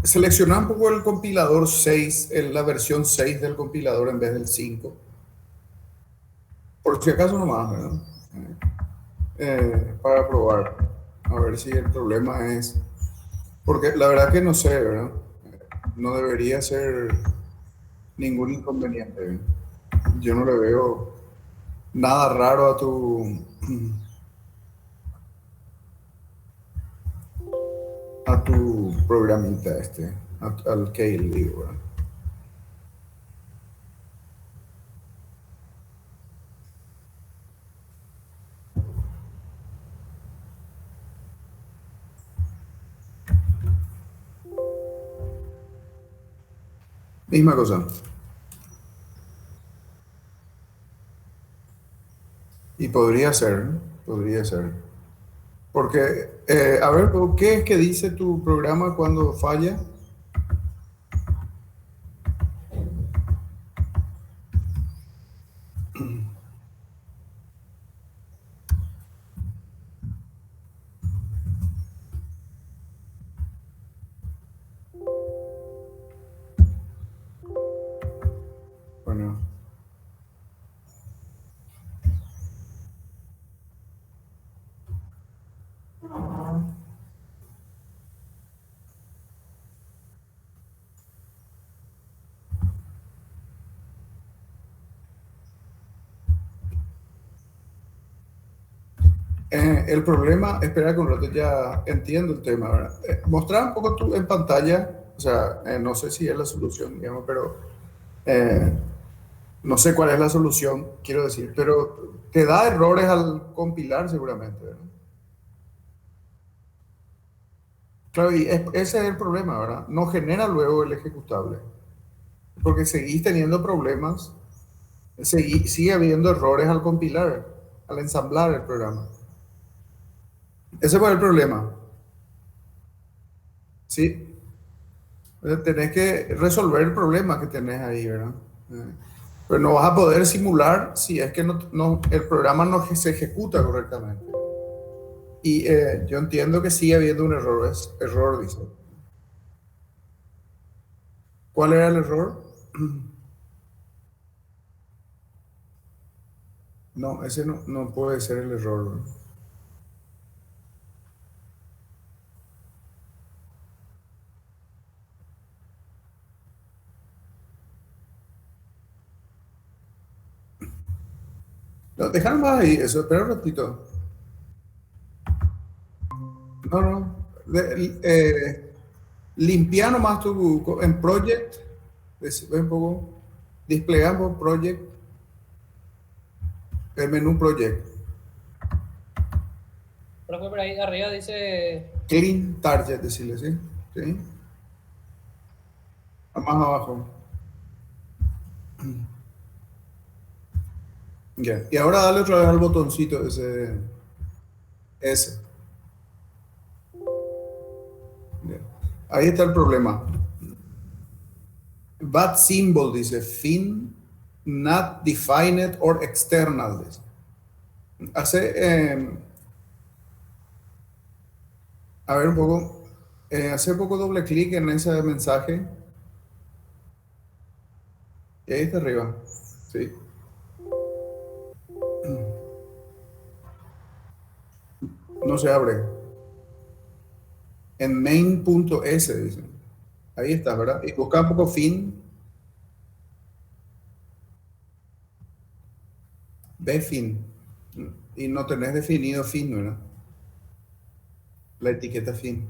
Selecciona un poco el compilador 6, la versión 6 del compilador en vez del 5. Por si acaso nomás, ¿verdad? Para probar. A ver si el problema es... Porque la verdad que no sé, ¿verdad? No debería ser ningún inconveniente. Yo no le veo nada raro a tu programita este, al Kale, digo, ¿verdad? Misma cosa. Y podría ser, ¿no? Podría ser. Porque, a ver, ¿qué es que dice tu programa cuando falla? Bueno, el problema, espera que un rato ya entiendo el tema, ¿verdad? Mostrar un poco tú en pantalla, o sea, no sé si es la solución, digamos, pero eh, no sé cuál es la solución, quiero decir, pero te da errores al compilar seguramente, ¿verdad? Claro, y ese es el problema, ¿verdad? No genera luego el ejecutable, porque seguís teniendo problemas, sigue habiendo errores al compilar, al ensamblar el programa. Ese fue el problema, ¿sí? Tenés que resolver el problema que tenés ahí, ¿verdad? Eh, Pero no vas a poder simular si es que el programa no se ejecuta correctamente. Y yo entiendo que sigue habiendo un error, es error, dice. ¿Cuál era el error? No, ese no puede ser el error, ¿verdad? No, dejar más ahí, eso, espera un ratito. No, no. Limpia nomás en Project, ve un poco, desplegamos Project, el menú Project, Por ejemplo, por ahí arriba dice, Clean Target, decirle, ¿sí? ¿Sí? Más abajo. Ya. Y ahora dale otra vez al botoncito ese. Ya. Ahí está el problema. Bad symbol dice fin not defined or external. Dice. Hace, a ver un poco, hace poco doble clic en ese mensaje y ahí está arriba. Sí. No se abre. En main.s dice. Ahí está, ¿verdad? Y busca un poco fin, ve fin. Y no tenés definido fin, ¿verdad? La etiqueta fin.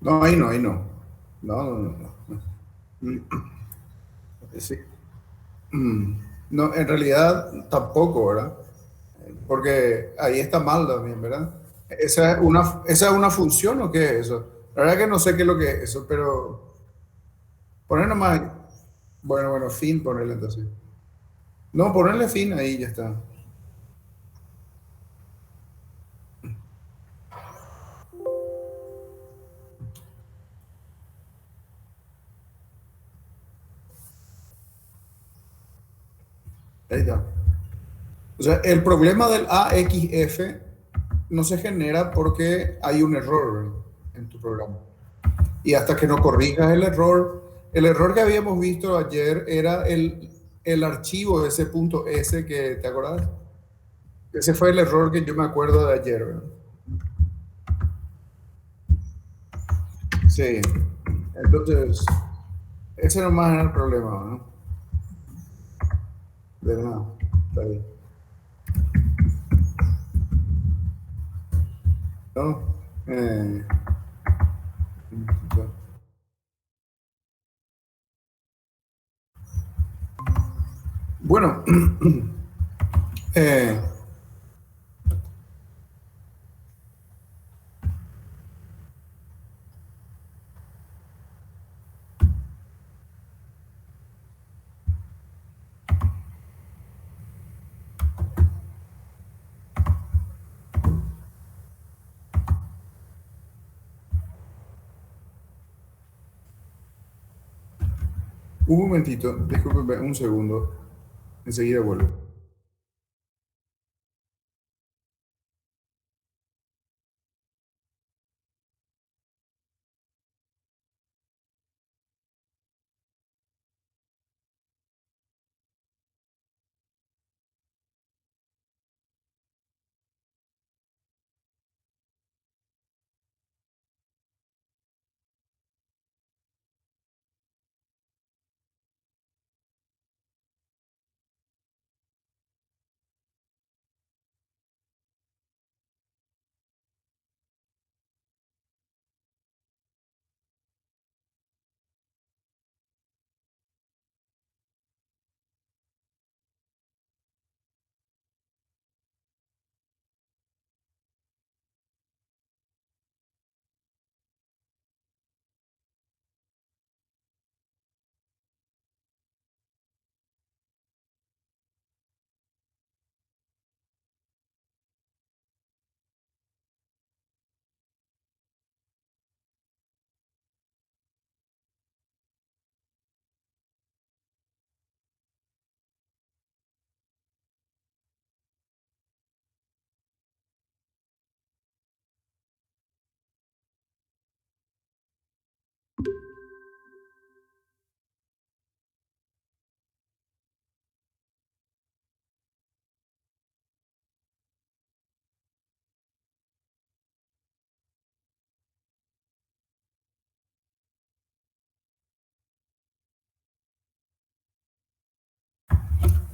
No, ahí no, ahí no. No, no, no, no. Sí. No, en realidad tampoco, ¿verdad? Porque ahí está mal también, ¿verdad? ¿Esa es una función o qué es eso? La verdad que no sé qué es lo que es eso, pero poner nomás. Bueno, bueno, fin, ponerle entonces. No, ponerle fin ahí ya está. Ahí está. O sea, el problema del AXF no se genera porque hay un error en tu programa. Y hasta que no corrijas el error que habíamos visto ayer era el archivo, ese punto S que, ¿te acordás? Ese fue el error que yo me acuerdo de ayer, ¿verdad? Sí. Entonces, ese nomás era el problema, ¿no? De nada. Está bien. ¿No? Eh, bueno, eh, un momentito, discúlpeme un segundo, enseguida vuelvo.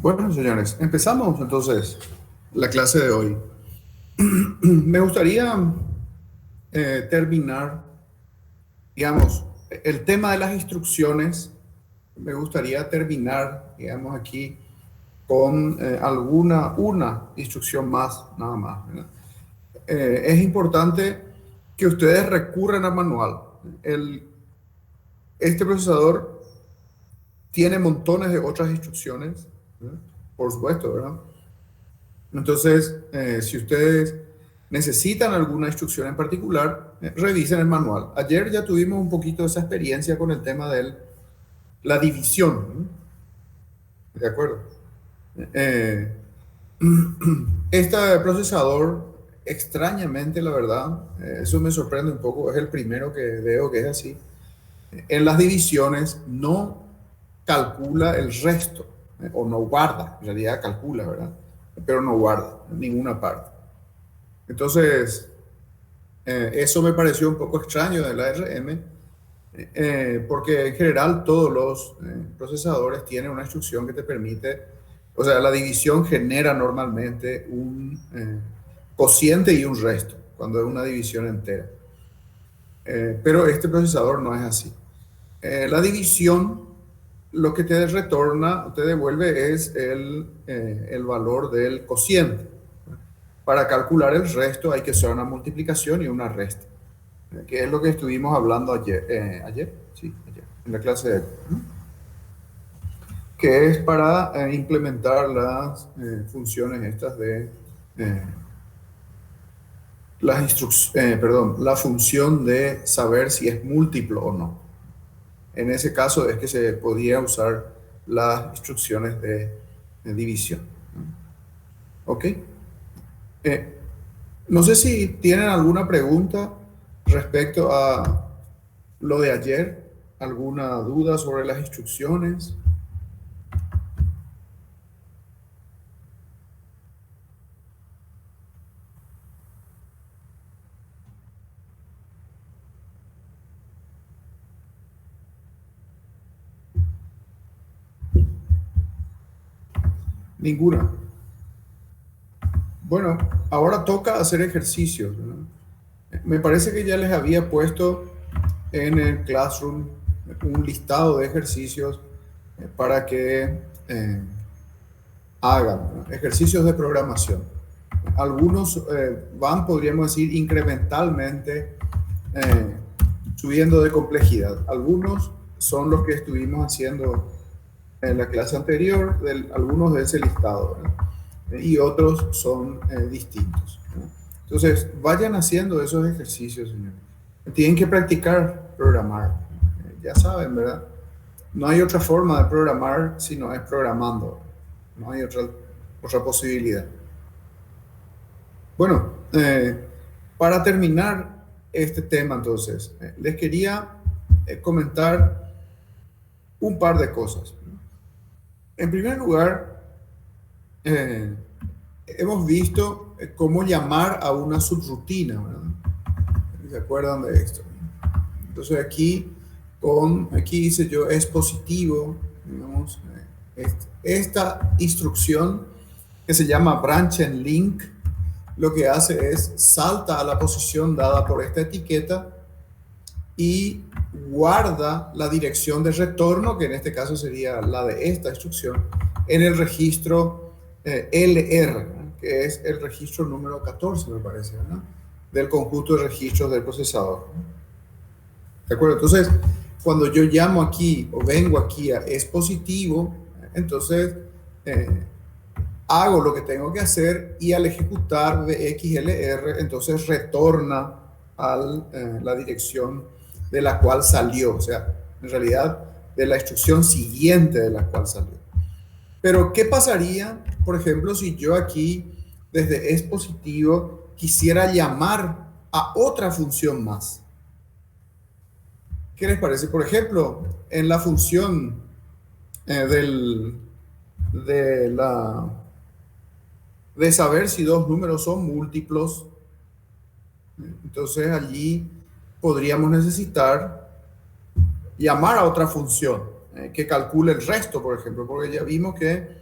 Bueno, señores, empezamos entonces la clase de hoy. Me gustaría terminar, digamos, el tema de las instrucciones. Me gustaría terminar, digamos, aquí con una instrucción más, nada más, ¿verdad? Es importante que ustedes recurran al manual. Este procesador tiene montones de otras instrucciones, ¿verdad? Por supuesto, ¿verdad? Entonces, si ustedes necesitan alguna instrucción en particular, revisen el manual. Ayer ya tuvimos un poquito de esa experiencia con el tema de la división, ¿no? ¿De acuerdo? Eh, este procesador, extrañamente, la verdad, eso me sorprende un poco, es el primero que veo que es así. En las divisiones no calcula el resto, o no guarda, en realidad calcula, ¿verdad? Pero no guarda en ninguna parte. Entonces, eso me pareció un poco extraño de la ARM, porque en general todos los procesadores tienen una instrucción que te permite, o sea, la división genera normalmente un cociente y un resto, cuando es una división entera. Pero este procesador no es así. La división lo que te retorna, te devuelve es el valor del cociente. Para calcular el resto hay que hacer una multiplicación y una resta, que es lo que estuvimos hablando ayer, sí, ayer, en la clase de ¿no? Que es para implementar las funciones estas de eh, perdón, la función de saber si es múltiplo o no. En ese caso es que se podía usar las instrucciones de división, ¿no? ¿Ok? Eh, no sé si tienen alguna pregunta respecto a lo de ayer, alguna duda sobre las instrucciones. Ninguna. Bueno, ahora toca hacer ejercicios, ¿verdad? Me parece que ya les había puesto en el Classroom un listado de ejercicios para que hagan, ¿no? Ejercicios de programación. Algunos van, podríamos decir, incrementalmente subiendo de complejidad. Algunos son los que estuvimos haciendo en la clase anterior, algunos de ese listado, ¿verdad? Y otros son distintos, ¿no? Entonces, vayan haciendo esos ejercicios, señores. Tienen que practicar programar. Ya saben, ¿verdad? No hay otra forma de programar si no es programando. No hay otra posibilidad. Bueno, para terminar este tema, entonces, les quería comentar un par de cosas. En primer lugar, eh, hemos visto cómo llamar a una subrutina, ¿verdad? ¿Se acuerdan de esto? Entonces aquí dice yo es positivo, digamos, esta instrucción que se llama branch and link, lo que hace es salta a la posición dada por esta etiqueta y guarda la dirección de retorno, que en este caso sería la de esta instrucción, en el registro LR, ¿no? Que es el registro número 14, me parece, ¿no? Del conjunto de registros del procesador. ¿De acuerdo? Entonces, cuando yo llamo aquí o vengo aquí a es positivo, entonces hago lo que tengo que hacer y al ejecutar VXLR, entonces retorna a la dirección de la cual salió, o sea, en realidad de la instrucción siguiente de la cual salió. Pero, ¿qué pasaría, por ejemplo, si yo aquí, desde es positivo, quisiera llamar a otra función más? ¿Qué les parece? Por ejemplo, en la función de de saber si dos números son múltiplos, entonces allí podríamos necesitar llamar a otra función que calcule el resto, por ejemplo, porque ya vimos que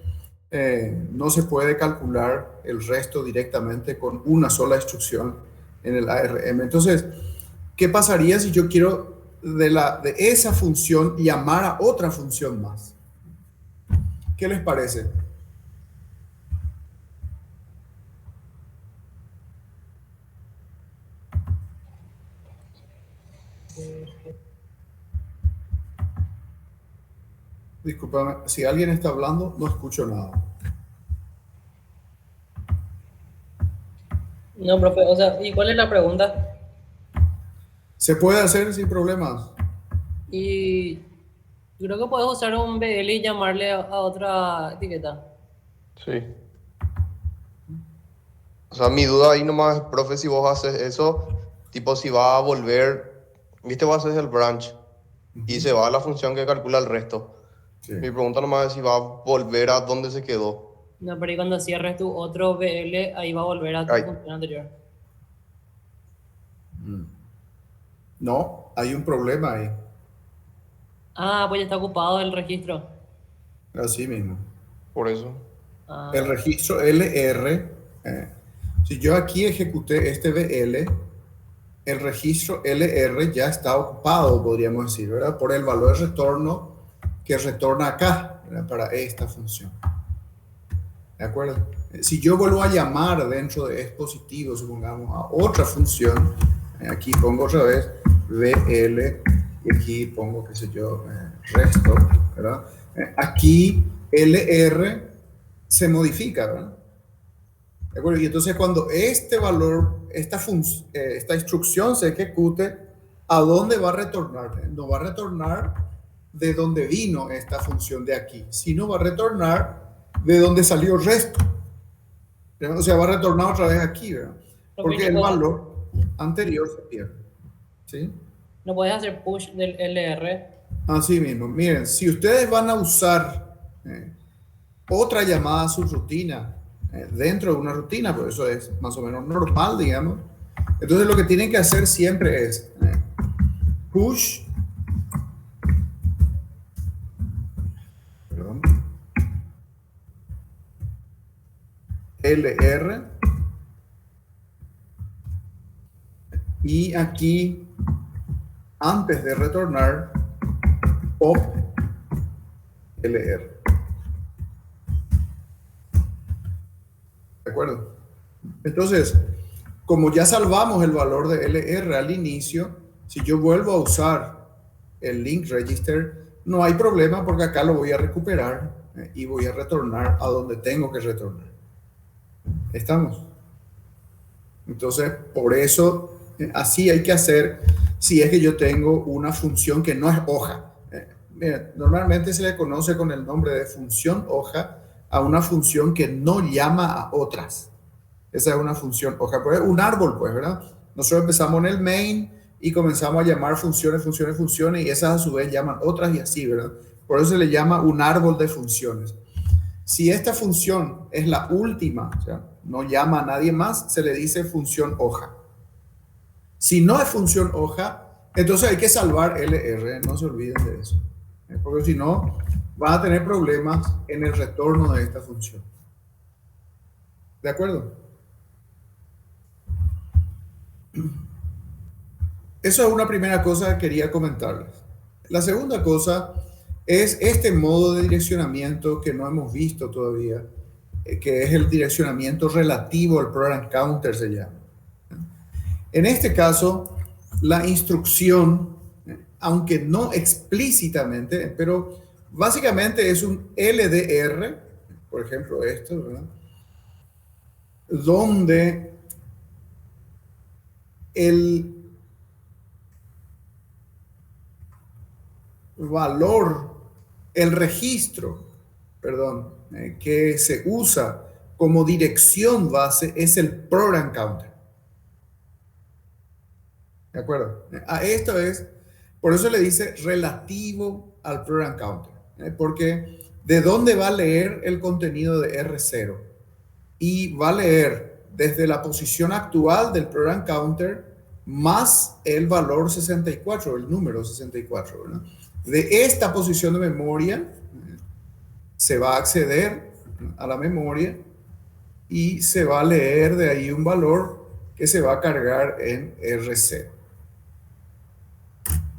no se puede calcular el resto directamente con una sola instrucción en el ARM. Entonces, ¿qué pasaría si yo quiero de esa función llamar a otra función más? ¿Qué les parece? Discúlpame, si alguien está hablando, no escucho nada. No, profe, o sea, ¿y cuál es la pregunta? Se puede hacer sin problemas. Y creo que puedes usar un BL y llamarle a otra etiqueta. Sí. O sea, mi duda ahí nomás, profe, si vos haces eso, tipo si va a volver, viste, vos haces el branch y se va a la función que calcula el resto. Sí. Mi pregunta nomás es si va a volver a donde se quedó. No, pero ahí cuando cierres tu otro BL, ahí va a volver a tu Ay. función anterior. No, hay un problema ahí. Ah, pues ya está ocupado el registro. Así mismo. Por eso. Ah, El registro LR, si yo aquí ejecuté este VL, el registro LR ya está ocupado, podríamos decir, ¿verdad? Por el valor de retorno que retorna acá, ¿verdad? Para esta función. ¿De acuerdo? Si yo vuelvo a llamar dentro de es positivo, supongamos, a otra función, aquí pongo otra vez VL y aquí pongo, qué sé yo, resto, ¿verdad? Aquí LR se modifica, ¿verdad? ¿De acuerdo? Y entonces cuando este valor, esta instrucción se ejecute, ¿a dónde va a retornar? No va a retornar de donde vino esta función de aquí, sino va a retornar de donde salió el resto. O sea, va a retornar otra vez aquí, ¿verdad? Lo que Porque no el puedes, valor anterior se pierde. ¿Sí? no puedes hacer push del LR. Así mismo. Miren, si ustedes van a usar otra llamada subrutina dentro de una rutina, pues eso es más o menos normal, digamos. Entonces lo que tienen que hacer siempre es push, perdón, LR, y aquí antes de retornar pop LR. ¿De acuerdo? Entonces, como ya salvamos el valor de LR al inicio, si yo vuelvo a usar el link register, no hay problema porque acá lo voy a recuperar y voy a retornar a donde tengo que retornar. ¿Estamos? Entonces, por eso, así hay que hacer si es que yo tengo una función que no es hoja. Mira, normalmente se le conoce con el nombre de función hoja a una función que no llama a otras. Esa es una función hoja, pues un árbol, pues, ¿verdad? Nosotros empezamos en el main y comenzamos a llamar funciones, funciones, funciones, y esas a su vez llaman otras y así, ¿verdad? Por eso se le llama un árbol de funciones. Si esta función es la última, o sea, no llama a nadie más, se le dice función hoja. Si no es función hoja, entonces hay que salvar LR, no se olviden de eso. Porque si no, van a tener problemas en el retorno de esta función. ¿De acuerdo? Eso es una primera cosa que quería comentarles. La segunda cosa es este modo de direccionamiento que no hemos visto todavía, que es el direccionamiento relativo al program counter, se llama. En este caso, la instrucción, aunque no explícitamente, pero básicamente es un LDR, por ejemplo esto, ¿verdad? Donde el valor, el registro, perdón, que se usa como dirección base es el program counter. ¿De acuerdo? A esto es, por eso le dice relativo al program counter, porque ¿de dónde va a leer el contenido de R0? Y va a leer desde la posición actual del program counter más el valor 64, el número 64, ¿verdad? De esta posición de memoria se va a acceder a la memoria y se va a leer de ahí un valor que se va a cargar en R0.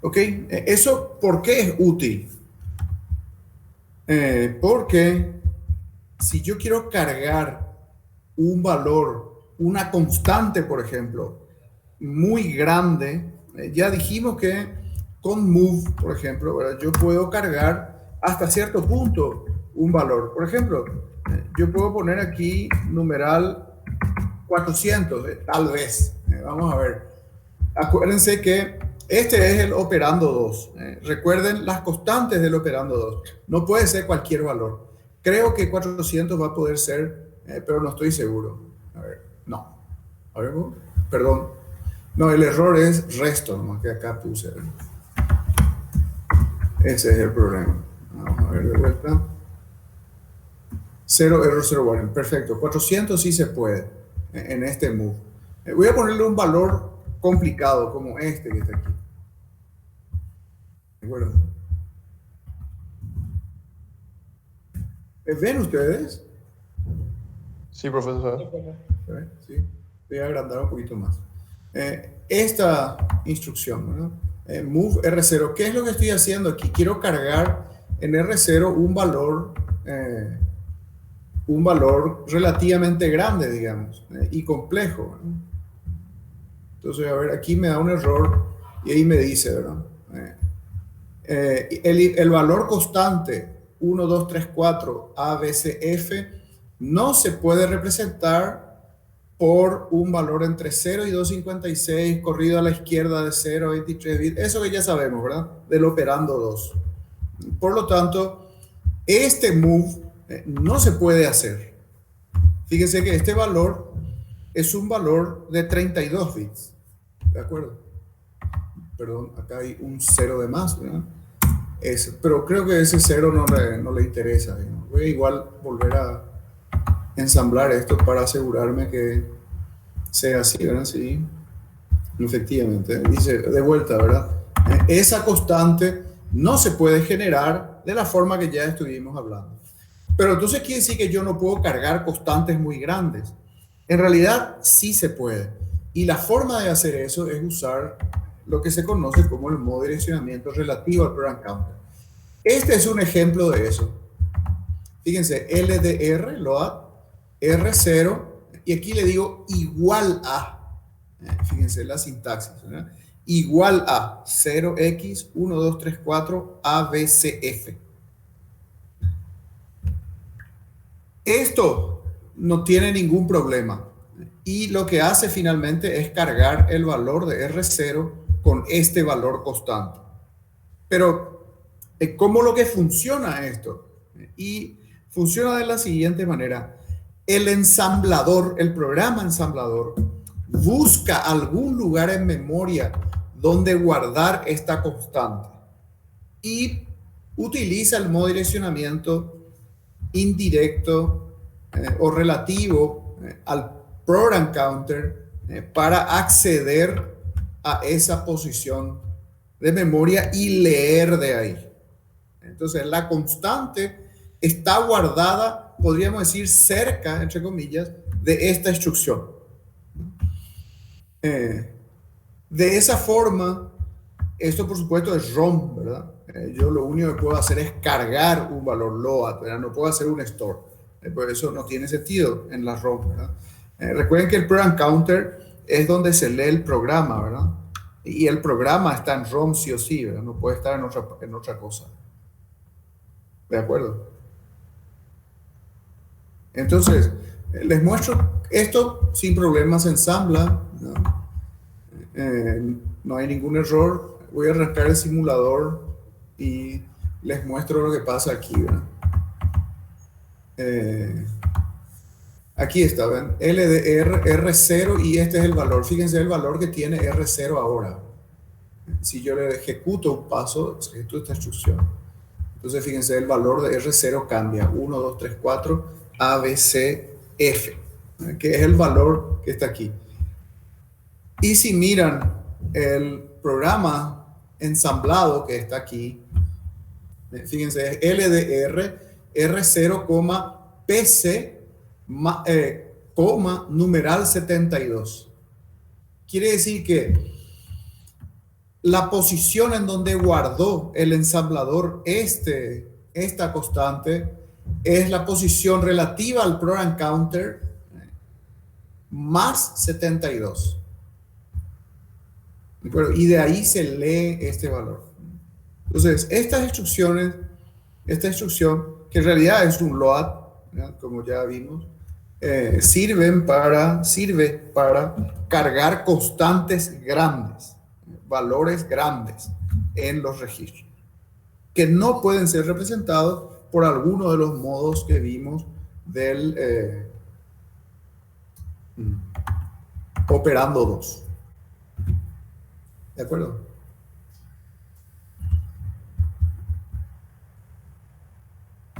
¿Ok? ¿Eso por qué es útil? Porque si yo quiero cargar un valor, una constante, por ejemplo, muy grande, ya dijimos que con move, por ejemplo, ¿verdad? Yo puedo cargar hasta cierto punto un valor. Por ejemplo, yo puedo poner aquí numeral 400, tal vez. Vamos a ver. Acuérdense que este es el operando 2. Recuerden las constantes del operando 2. No puede ser cualquier valor. Creo que 400 va a poder ser, pero no estoy seguro. A ver, no. A ver, perdón. No, el error es resto, nomás que acá puse. Ese es el problema. Vamos a ver de vuelta. 0 error 0 warning. Perfecto. 400 sí se puede en este move. Voy a ponerle un valor complicado como este que está aquí. ¿De acuerdo? ¿Ven ustedes? Sí, profesor. Sí. Voy a agrandar un poquito más. Esta instrucción, ¿verdad? Move R0. ¿Qué es lo que estoy haciendo aquí? Quiero cargar en R0 un valor relativamente grande, digamos, y complejo, ¿verdad? Entonces, a ver, aquí me da un error y ahí me dice, ¿verdad? El valor constante 1, 2, 3, 4, A, B, C, F no se puede representar por un valor entre 0 y 256 corrido a la izquierda de 0 a 23 bits. Eso que ya sabemos, ¿verdad? Del operando 2. Por lo tanto, este move no se puede hacer. Fíjense que este valor es un valor de 32 bits. ¿De acuerdo? Perdón, acá hay un 0 de más, ¿verdad? Pero creo que ese 0 no le interesa, digamos. Voy a igual volver a ensamblar esto para asegurarme que sea así, ¿verdad? Sí, efectivamente. Dice de vuelta, ¿verdad? Esa constante no se puede generar de la forma que ya estuvimos hablando. Pero entonces quiere decir que yo no puedo cargar constantes muy grandes. En realidad sí se puede. Y la forma de hacer eso es usar lo que se conoce como el modo de direccionamiento relativo al program counter. Este es un ejemplo de eso. Fíjense, LDR, load, R0, y aquí le digo igual a. Fíjense la sintaxis, ¿verdad? Igual a 0x1234 ABCF. Esto no tiene ningún problema. Y lo que hace finalmente es cargar el valor de R0 con este valor constante. Pero, ¿cómo lo que funciona esto? Y funciona de la siguiente manera. El ensamblador, el programa ensamblador, busca algún lugar en memoria donde guardar esta constante y utiliza el modo de direccionamiento indirecto o relativo al program counter para acceder a esa posición de memoria y leer de ahí. Entonces, la constante está guardada, podríamos decir, cerca, entre comillas, de esta instrucción. De esa forma, esto por supuesto es ROM, ¿verdad? Yo lo único que puedo hacer es cargar un valor load, ¿verdad? No puedo hacer un store. Por eso no tiene sentido en la ROM, ¿verdad? Recuerden que el program counter es donde se lee el programa, ¿verdad? Y el programa está en ROM sí o sí, ¿verdad? No puede estar en otra cosa. ¿De acuerdo? Entonces, les muestro esto sin problemas, se ensambla, ¿no? No hay ningún error. Voy a arrancar el simulador y les muestro lo que pasa aquí, ¿verdad? Aquí está, ¿ven? LDR, R0 y este es el valor. Fíjense el valor que tiene R0 ahora. Si yo le ejecuto un paso, ejecuto esta instrucción. Entonces fíjense, el valor de R0 cambia. 1, 2, 3, 4, A, B, C, F, que es el valor que está aquí. Y si miran el programa ensamblado que está aquí, fíjense, es LDR, R0, PC, numeral 72. Quiere decir que la posición en donde guardó el ensamblador esta constante es la posición relativa al program counter más 72. Y de ahí se lee este valor. Entonces, esta instrucción, que en realidad es un load, ¿verdad? Como ya vimos, sirve para cargar constantes grandes, valores grandes en los registros, que no pueden ser representados por alguno de los modos que vimos del operando 2. ¿De acuerdo?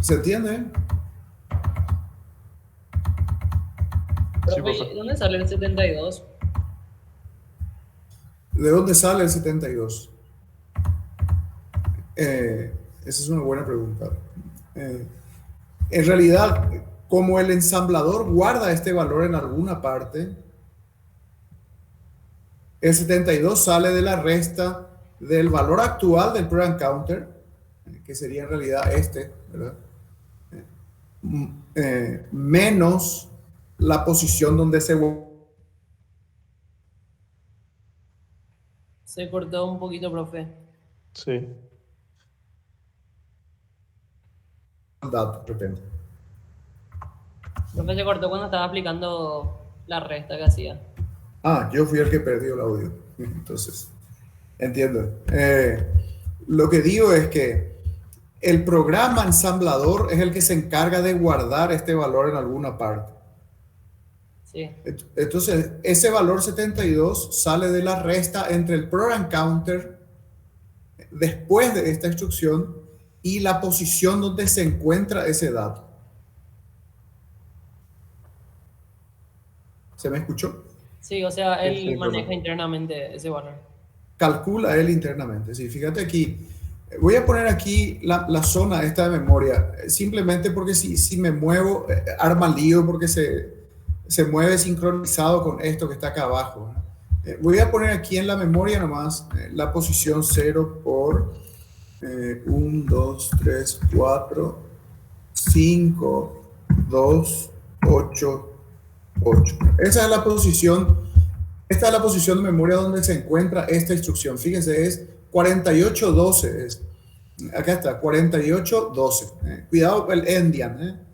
¿Se entiende? Sí, profe. ¿Dónde sale el 72? ¿De dónde sale el 72? Esa es una buena pregunta. En realidad, como el ensamblador guarda este valor en alguna parte, el 72 sale de la resta del valor actual del program counter, que sería en realidad este, ¿verdad? Menos la posición donde se cortó un poquito, profe. Sí. dato, de repente. Profe, se cortó cuando estaba aplicando la resta que hacía. Yo fui el que perdió el audio. Entonces, entiendo. Lo que digo es que el programa ensamblador es el que se encarga de guardar este valor en alguna parte. Sí, Entonces, ese valor 72 sale de la resta entre el program counter después de esta instrucción y la posición donde se encuentra ese dato. ¿Se me escuchó? sí, o sea, Sí, él sin maneja problema. internamente ese valor. Calcula él internamente. Sí, fíjate aquí. Voy a poner aquí la zona esta de memoria, simplemente porque si me muevo, arma lío porque se mueve sincronizado con esto que está acá abajo. Voy a poner aquí en la memoria nomás la posición 0 por 1, 2, 3, 4, 5, 2, 8, 8. Esa es la posición, esta es la posición de memoria donde se encuentra esta instrucción. Fíjense, es 4812. Acá está, 4812. Cuidado el endian.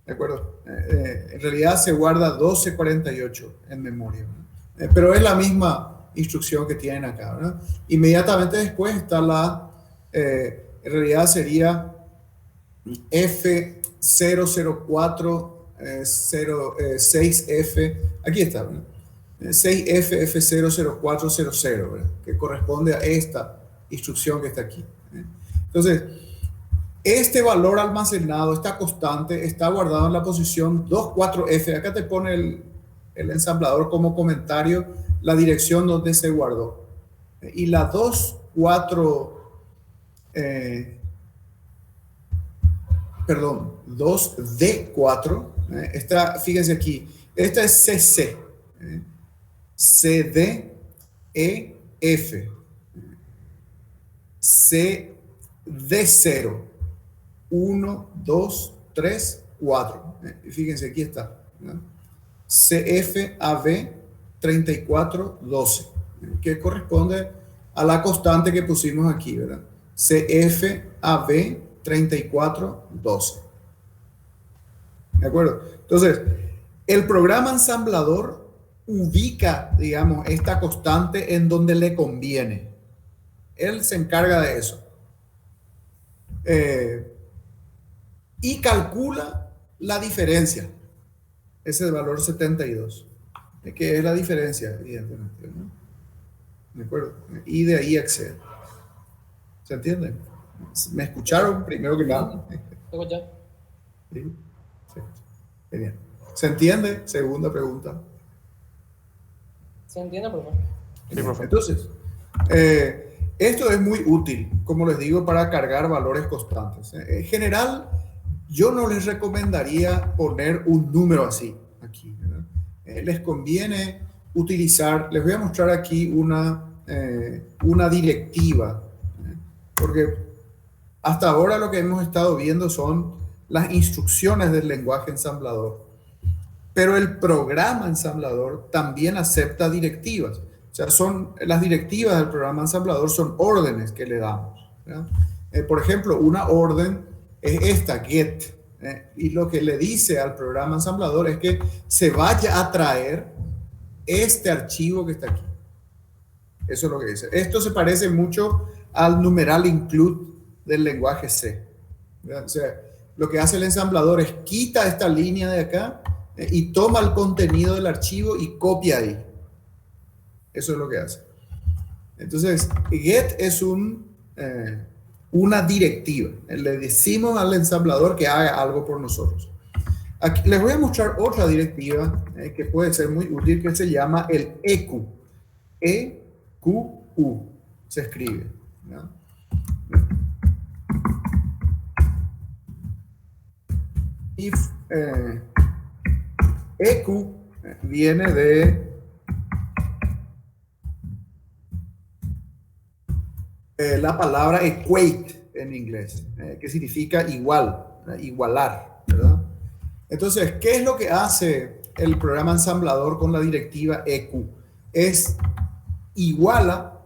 ¿De acuerdo? En realidad se guarda 1248 en memoria. Pero es la misma instrucción que tienen acá, ¿verdad? Inmediatamente después está en realidad sería F004 6F, aquí está, ¿verdad? 6F F00400, ¿verdad? Que corresponde a esta instrucción que está aquí. Entonces, este valor almacenado, esta constante, está guardado en la posición 24F. Acá te pone el ensamblador como comentario la dirección donde se guardó. Y la 2D4, fíjense aquí, esta es CC, CDEF, CD0, 1, 2, 3, 4. Fíjense, aquí está, ¿no? CFAB 3412, que corresponde a la constante que pusimos aquí, ¿verdad? CFAB 3412. ¿De acuerdo? Entonces, el programa ensamblador ubica, digamos, esta constante en donde le conviene. Él se encarga de eso. Y calcula la diferencia, ese valor 72, que es la diferencia, evidentemente, ¿no? ¿De acuerdo? Y de ahí accede. ¿Se entiende? ¿Me escucharon primero que nada? Sí. Sí. Bien. ¿Se entiende? Segunda pregunta. ¿Se entiende, profe? Sí, profe. Entonces, esto es muy útil, como les digo, para cargar valores constantes. En general, yo no les recomendaría poner un número así aquí, ¿verdad? Les conviene utilizar, les voy a mostrar aquí una directiva, porque hasta ahora lo que hemos estado viendo son las instrucciones del lenguaje ensamblador, pero el programa ensamblador también acepta directivas. O sea, las directivas del programa ensamblador son órdenes que le damos, ¿verdad? Por ejemplo, una orden es esta, get, y lo que le dice al programa ensamblador es que se vaya a traer este archivo que está aquí. Eso es lo que dice. Esto se parece mucho al numeral include del lenguaje C, ¿verdad? O sea, lo que hace el ensamblador es quita esta línea de acá y toma el contenido del archivo y copia ahí. Eso es lo que hace. Entonces, get es una directiva. Le decimos al ensamblador que haga algo por nosotros. Aquí les voy a mostrar otra directiva que puede ser muy útil, que se llama el EQ. EQU se escribe, ¿no? If EQ viene de la palabra equate en inglés, que significa igual, igualar, ¿verdad? Entonces, ¿qué es lo que hace el programa ensamblador con la directiva EQ? Es iguala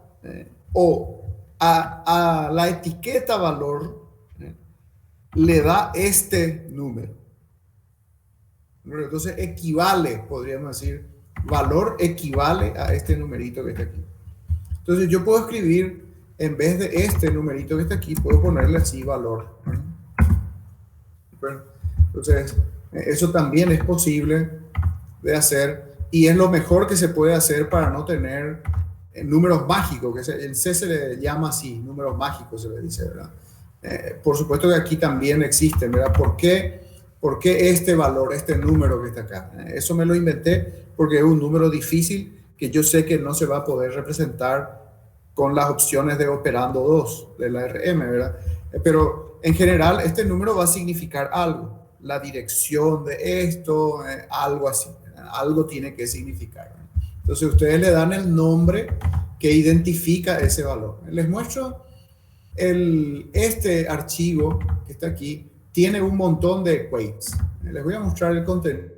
o a la etiqueta valor le da este número. Entonces, equivale, podríamos decir, valor equivale a este numerito que está aquí. Entonces, yo puedo escribir, en vez de este numerito que está aquí, puedo ponerle así valor. Entonces, eso también es posible de hacer y es lo mejor que se puede hacer para no tener números mágicos, que el C se le llama así, números mágicos se le dice, ¿verdad? Por supuesto que aquí también existen, ¿verdad? ¿Por qué este valor, este número que está acá? Eso me lo inventé porque es un número difícil que yo sé que no se va a poder representar con las opciones de operando 2 de la RM, ¿verdad? Pero en general este número va a significar algo, la dirección de esto, algo así, ¿verdad? Algo tiene que significar, ¿verdad? Entonces ustedes le dan el nombre que identifica ese valor. Les muestro este archivo que está aquí, tiene un montón de equates. Les voy a mostrar el contenido.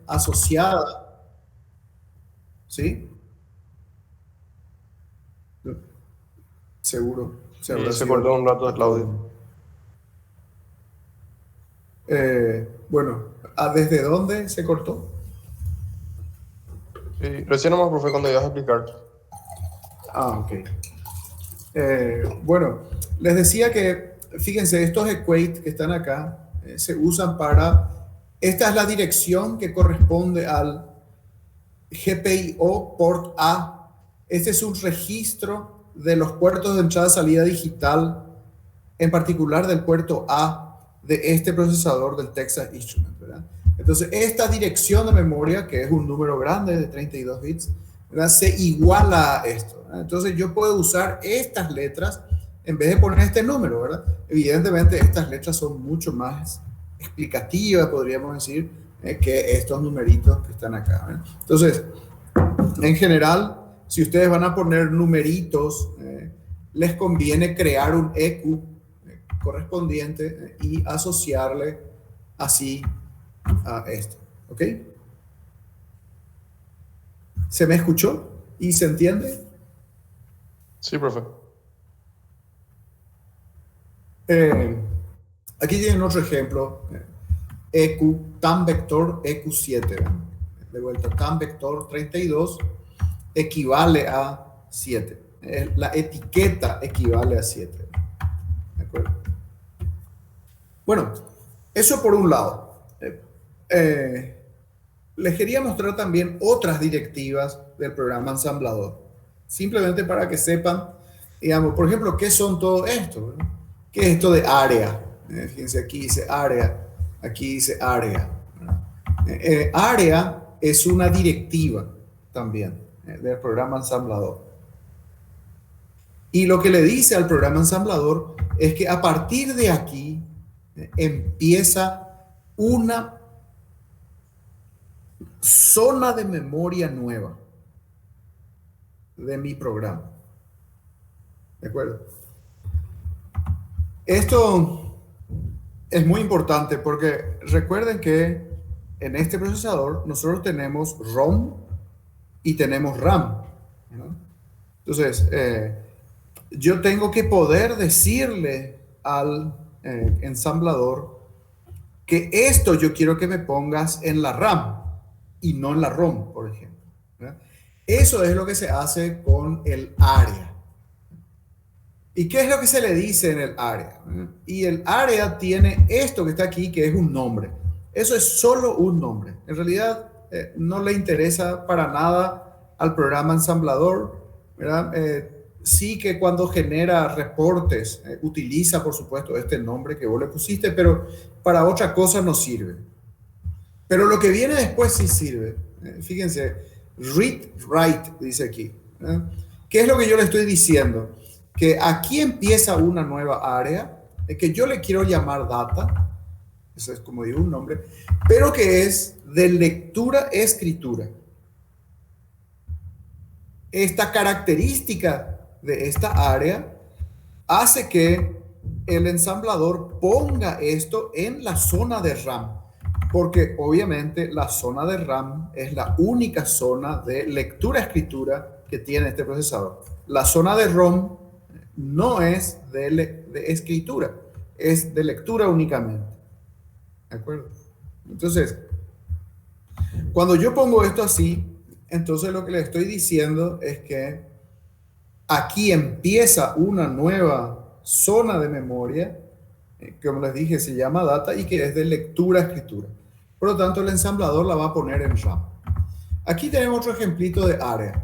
Asociada, ¿sí? Seguro. Se cortó un rato, Claudio. Bueno, ¿desde dónde se cortó? Sí, recién nomás, profe, cuando ibas a explicar. Ok. Bueno, les decía que, fíjense, estos equates que están acá se usan para... Esta es la dirección que corresponde al GPIO port A. Este es un registro de los puertos de entrada-salida digital, en particular del puerto A de este procesador del Texas Instruments, ¿verdad? Entonces, esta dirección de memoria, que es un número grande de 32 bits, ¿verdad?, se iguala a esto, ¿verdad? Entonces, yo puedo usar estas letras en vez de poner este número, ¿verdad? Evidentemente, estas letras son mucho más explicativas, podríamos decir, que estos numeritos que están acá, ¿verdad? Entonces, en general, si ustedes van a poner numeritos, les conviene crear un EQ correspondiente y asociarle así a esto, ¿ok? ¿Se me escuchó y se entiende? Sí, profe. Aquí tienen otro ejemplo. EQ, TAM vector EQ7. De vuelta, TAM vector 32 equivale a 7. La etiqueta equivale a 7. ¿De acuerdo? Bueno, eso por un lado. Les quería mostrar también otras directivas del programa ensamblador. Simplemente para que sepan, digamos, por ejemplo, qué son todo esto, ¿verdad? ¿Qué es esto de área? Fíjense, aquí dice área, aquí dice área. Área es una directiva también del programa ensamblador. Y lo que le dice al programa ensamblador es que a partir de aquí empieza una zona de memoria nueva de mi programa. ¿De acuerdo? Esto es muy importante porque recuerden que en este procesador nosotros tenemos ROM y tenemos RAM, ¿no? Entonces, yo tengo que poder decirle al ensamblador que esto yo quiero que me pongas en la RAM y no en la ROM, por ejemplo, ¿verdad? Eso es lo que se hace con el área. ¿Y qué es lo que se le dice en el área? Y el área tiene esto que está aquí, que es un nombre. Eso es solo un nombre. En realidad, no le interesa para nada al programa ensamblador, ¿verdad? Sí que cuando genera reportes, utiliza, por supuesto, este nombre que vos le pusiste, pero para otra cosa no sirve. Pero lo que viene después sí sirve. Fíjense, read, write, dice aquí. ¿Qué es lo que yo le estoy diciendo? Que aquí empieza una nueva área, que yo le quiero llamar data, eso es como digo un nombre, pero que es de lectura-escritura. Esta característica de esta área hace que el ensamblador ponga esto en la zona de RAM, porque obviamente la zona de RAM es la única zona de lectura-escritura que tiene este procesador. La zona de ROM no es de escritura, es de lectura únicamente. ¿De acuerdo? Entonces, cuando yo pongo esto así, entonces lo que le estoy diciendo es que Aquí empieza una nueva zona de memoria, que como les dije se llama data y que es de lectura-escritura. Por lo tanto, el ensamblador la va a poner en RAM. Aquí tenemos otro ejemplito de área.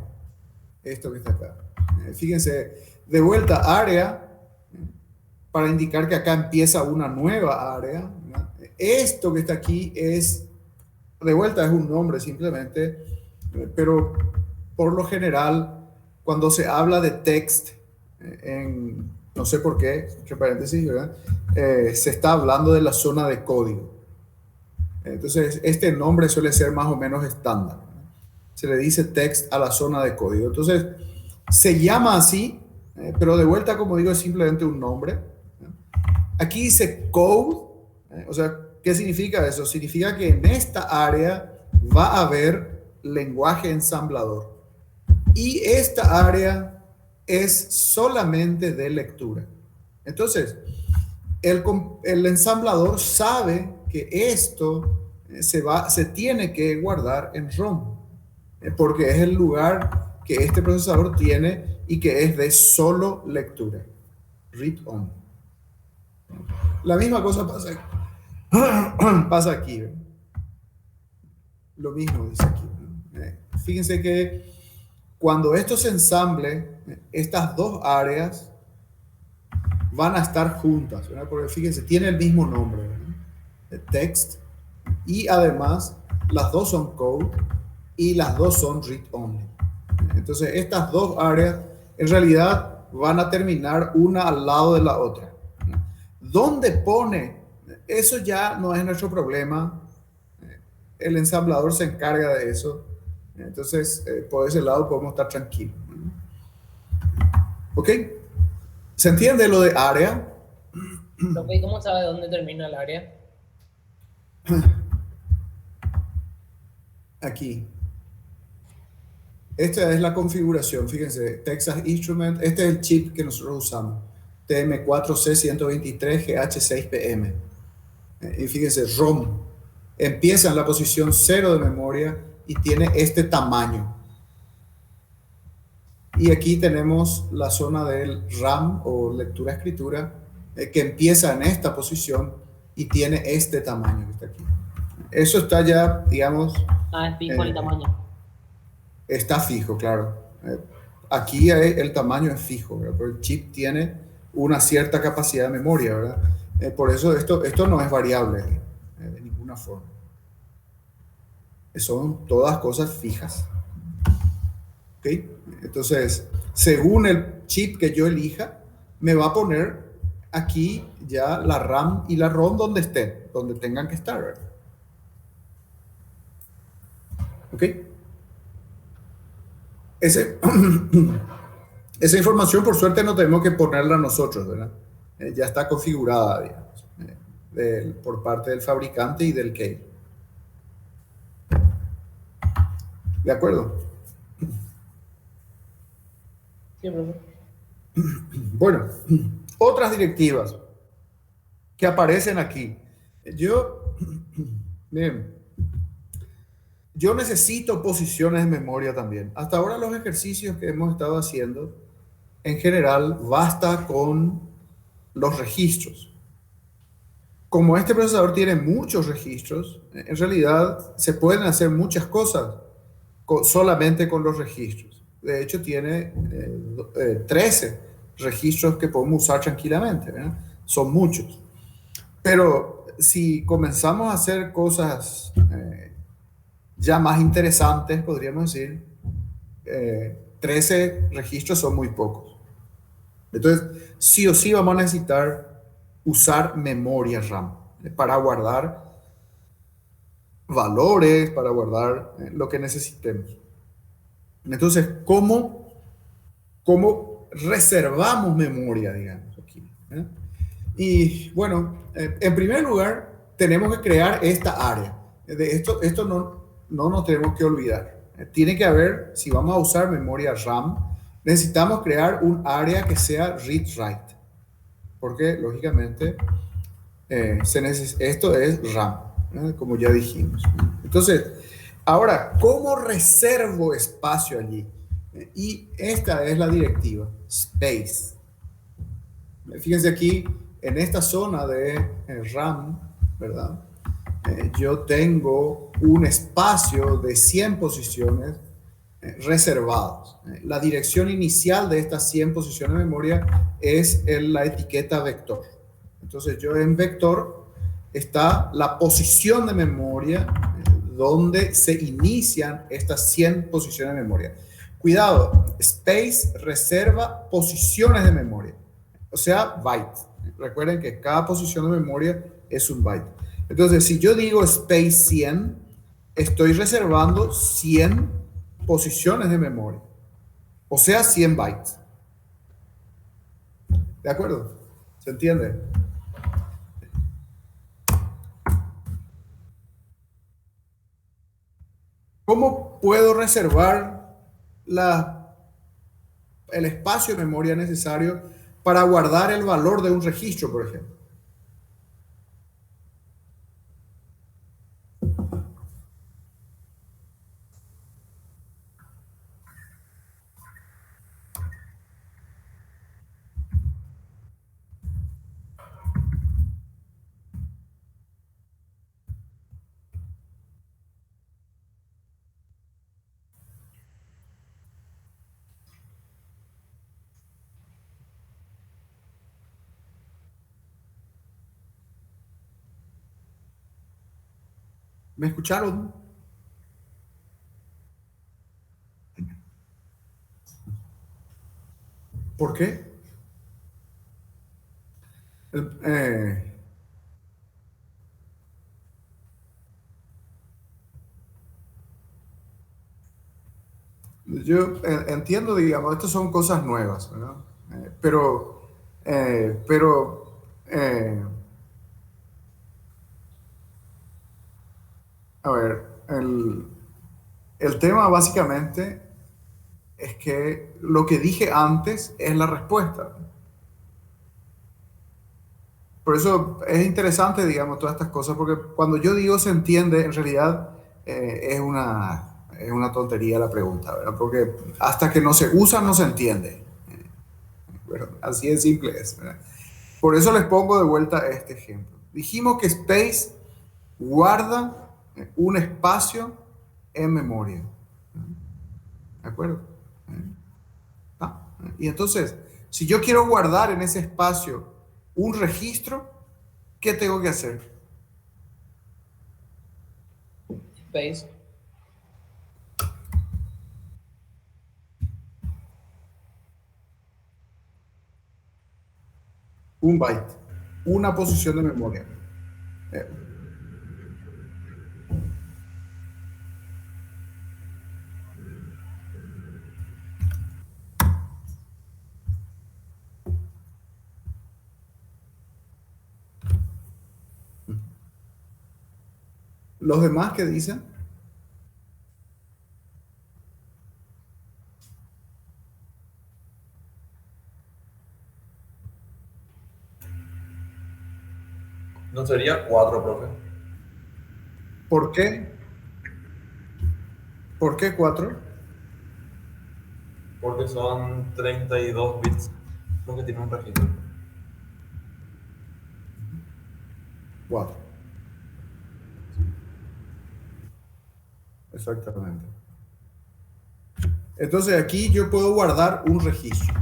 Esto que está acá. Fíjense, de vuelta área, para indicar que acá empieza una nueva área. Esto que está aquí es, de vuelta es un nombre simplemente, pero por lo general, cuando se habla de text, no sé por qué, entre paréntesis, ¿verdad? Se está hablando de la zona de código. Entonces, este nombre suele ser más o menos estándar. Se le dice text a la zona de código. Entonces, se llama así, pero de vuelta, como digo, es simplemente un nombre. Aquí dice code, o sea, ¿qué significa eso? Significa que en esta área va a haber lenguaje ensamblador. Y esta área es solamente de lectura. Entonces, el ensamblador sabe que esto se tiene que guardar en ROM, porque es el lugar que este procesador tiene y que es de solo lectura, read on. La misma cosa pasa aquí. ¿Ve? Lo mismo dice aquí. Fíjense que cuando esto se ensamble, estas dos áreas van a estar juntas, ¿verdad? Porque fíjense, tiene el mismo nombre, ¿verdad? Text, y además las dos son code y las dos son read only. Entonces estas dos áreas en realidad van a terminar una al lado de la otra. ¿Dónde pone? Eso ya no es nuestro problema. El ensamblador se encarga de eso. Entonces, por ese lado podemos estar tranquilos. ¿Ok? ¿Se entiende lo de área? Profe, ¿cómo sabe dónde termina el área? Aquí. Esta es la configuración. Fíjense, Texas Instrument. Este es el chip que nosotros usamos. TM4C123GH6PM. Y fíjense, ROM. Empieza en la posición 0 de memoria y tiene este tamaño. Y aquí tenemos la zona del RAM o lectura-escritura que empieza en esta posición y tiene este tamaño que está aquí. Eso está ya, digamos... Es fijo el tamaño. Está fijo, claro. Aquí el tamaño es fijo, ¿verdad? Pero el chip tiene una cierta capacidad de memoria, ¿verdad? Por eso esto no es variable de ninguna forma. Son todas cosas fijas. ¿Ok? Entonces, según el chip que yo elija, me va a poner aquí ya la RAM y la ROM donde estén, donde tengan que estar, ¿verdad? ¿Ok? Esa información, por suerte, no tenemos que ponerla nosotros, ¿verdad? Ya está configurada, digamos, por parte del fabricante y del key. ¿De acuerdo? Sí, profe. Bueno, otras directivas que aparecen aquí. Miren, yo necesito posiciones de memoria también. Hasta ahora los ejercicios que hemos estado haciendo, en general, basta con los registros. Como este procesador tiene muchos registros, en realidad se pueden hacer muchas cosas solamente con los registros. De hecho, tiene 13 registros que podemos usar tranquilamente, ¿verdad? Son muchos. Pero si comenzamos a hacer cosas ya más interesantes, podríamos decir, 13 registros son muy pocos. Entonces, sí o sí vamos a necesitar usar memoria RAM para guardar valores, para guardar lo que necesitemos. Entonces, ¿cómo reservamos memoria, digamos, aquí? Y bueno, en primer lugar, tenemos que crear esta área. De esto no nos tenemos que olvidar. Tiene que haber, si vamos a usar memoria RAM, necesitamos crear un área que sea read-write. Porque, lógicamente, esto es RAM, como ya dijimos. Entonces, ahora, ¿cómo reservo espacio allí? Y esta es la directiva, space. Fíjense aquí, en esta zona de RAM, ¿verdad? Yo tengo un espacio de 100 posiciones reservados. La dirección inicial de estas 100 posiciones de memoria es la etiqueta vector. Entonces yo en vector está la posición de memoria donde se inician estas 100 posiciones de memoria. Cuidado, space reserva posiciones de memoria, o sea, bytes. Recuerden que cada posición de memoria es un byte. Entonces, si yo digo space 100, estoy reservando 100 posiciones de memoria, o sea, 100 bytes. ¿De acuerdo? ¿Se entiende? ¿Cómo puedo reservar el espacio de memoria necesario para guardar el valor de un registro, por ejemplo? ¿Me escucharon? ¿Por qué? Eh, yo entiendo, digamos, estas son cosas nuevas, ¿verdad? Pero a ver, el tema básicamente es que lo que dije antes es la respuesta. Por eso es interesante, digamos, todas estas cosas, porque cuando yo digo se entiende, en realidad es una tontería la pregunta, ¿verdad? Porque hasta que no se usa, no se entiende. Bueno, así de simple es, ¿verdad? Por eso les pongo de vuelta este ejemplo. Dijimos que Space guarda un espacio en memoria. ¿De acuerdo? ¿Ah? Y entonces, si yo quiero guardar en ese espacio un registro, ¿qué tengo que hacer? Space. Un byte, una posición de memoria. Eh, ¿Los demás qué dicen? No sería 4, profe. ¿Por qué? ¿Por qué 4? Porque son 32 bits los que tiene un registro. 4. Exactamente. Entonces aquí yo puedo guardar un registro.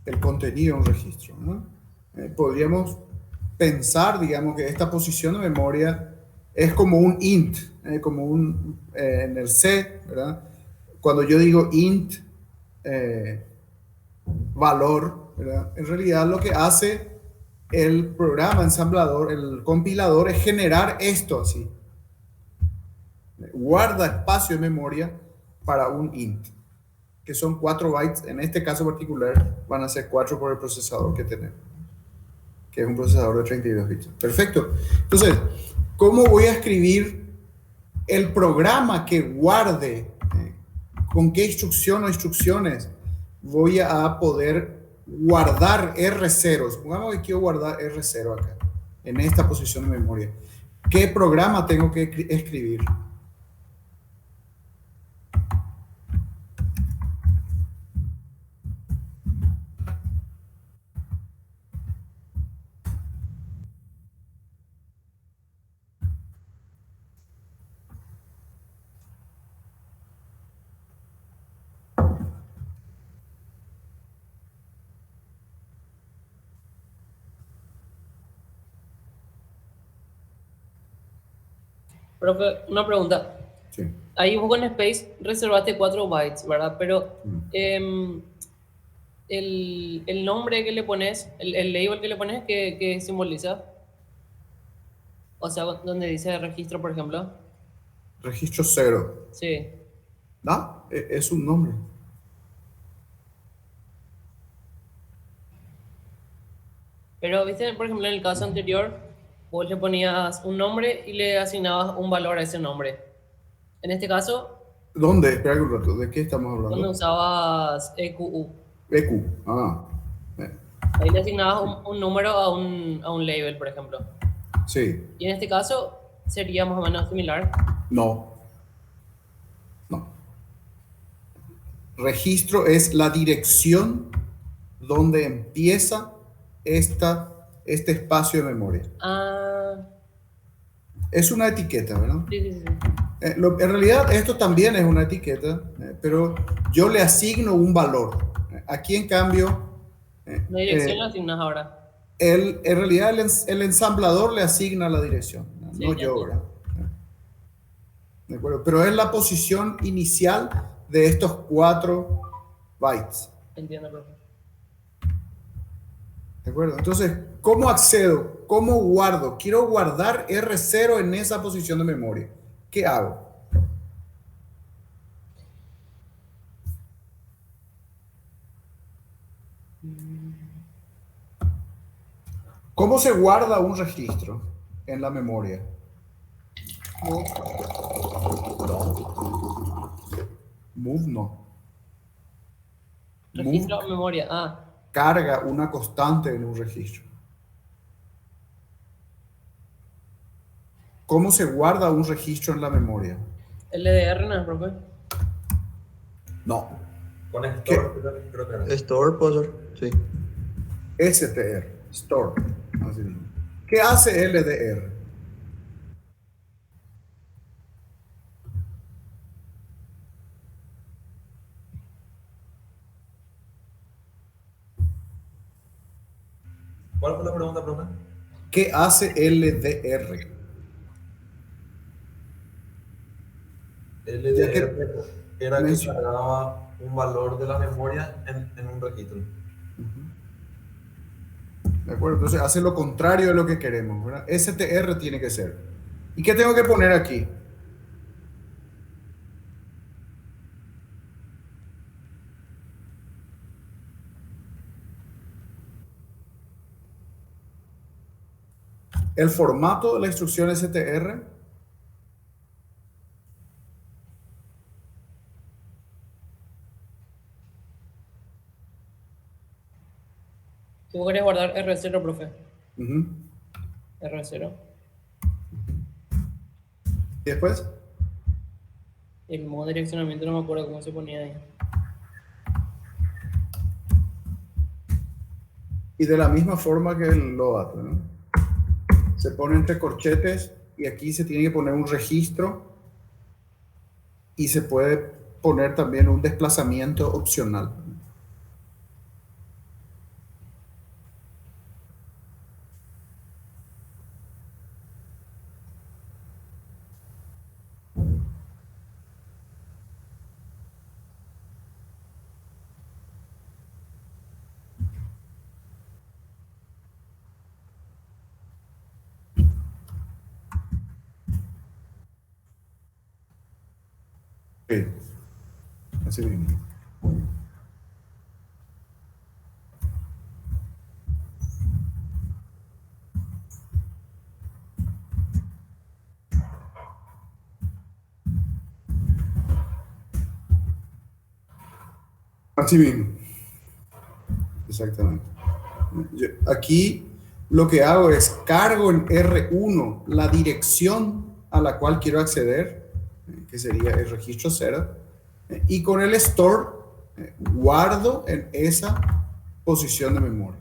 El contenido de un registro, ¿no? Podríamos pensar, digamos, que esta posición de memoria es como un int, en el C, ¿verdad? Cuando yo digo int valor, ¿verdad? En realidad lo que hace el programa ensamblador, el compilador, es generar esto así. Guarda espacio de memoria para un int, que son 4 bytes. En este caso particular van a ser 4 por el procesador que tenemos, que es un procesador de 32 bits. Perfecto. Entonces, ¿cómo voy a escribir el programa que guarde? ¿Con qué instrucción o instrucciones voy a poder guardar R0? Supongamos que quiero guardar R0 acá, en esta posición de memoria. ¿Qué programa tengo que escribir? Profe, una pregunta. Sí. Ahí vos con Space reservaste 4 bytes, ¿verdad? Pero el nombre que le pones, el label que le pones, ¿qué simboliza? O sea, donde dice registro, por ejemplo. Registro 0. Sí. ¿Da? Es un nombre. Pero, viste, por ejemplo, en el caso anterior, vos le ponías un nombre y le asignabas un valor a ese nombre. En este caso, ¿Dónde? Espera un rato. ¿De qué estamos cuando hablando? usabas EQU, EQ. Ah. eh, ahí le asignabas un número a un label, por ejemplo. Sí. Y en este caso sería más o menos similar. No. No. Registro es la dirección donde empieza este espacio de memoria. Ah, Es una etiqueta, ¿verdad? sí, sí, sí. En realidad esto también es una etiqueta, pero yo le asigno un valor. Aquí en cambio, La dirección la asignas ahora. en realidad el ensamblador le asigna la dirección, Sí, no ya yo, entiendo. ¿verdad? ¿De acuerdo? Pero es la posición inicial de estos 4 bytes. Entiendo, profe. ¿De acuerdo? Entonces, ¿cómo accedo? ¿Cómo guardo? Quiero guardar R0 en esa posición de memoria. ¿Qué hago? ¿Cómo se guarda un registro en la memoria? Move no. Move Registro memoria. Ah, carga una constante en un registro. ¿Cómo se guarda un registro en la memoria? LDR, ¿no, profe? No. Con ¿Qué? Store, creo que era. Store, puede ser. Sí. STR, store. Así mismo. ¿Qué hace LDR? ¿Cuál fue la pregunta, profe? ¿Qué hace LDR? Ya que LDR era que mencioné. cargaba un valor de la memoria en un registro. ¿De acuerdo? Entonces hace lo contrario de lo que queremos, ¿verdad? STR tiene que ser. ¿Y qué tengo que poner aquí? El formato de la instrucción STR. Si vos querés guardar R0, profe. Ujú. R0. ¿Y después? El modo de direccionamiento no me acuerdo cómo se ponía ahí. Y de la misma forma que el load, ¿no? Se pone entre corchetes y aquí se tiene que poner un registro y se puede poner también un desplazamiento opcional. Sí, así mismo. Así mismo. Exactamente. Aquí lo que hago es cargo en R1 la dirección a la cual quiero acceder, que sería el registro 0, y con el store guardo en esa posición de memoria.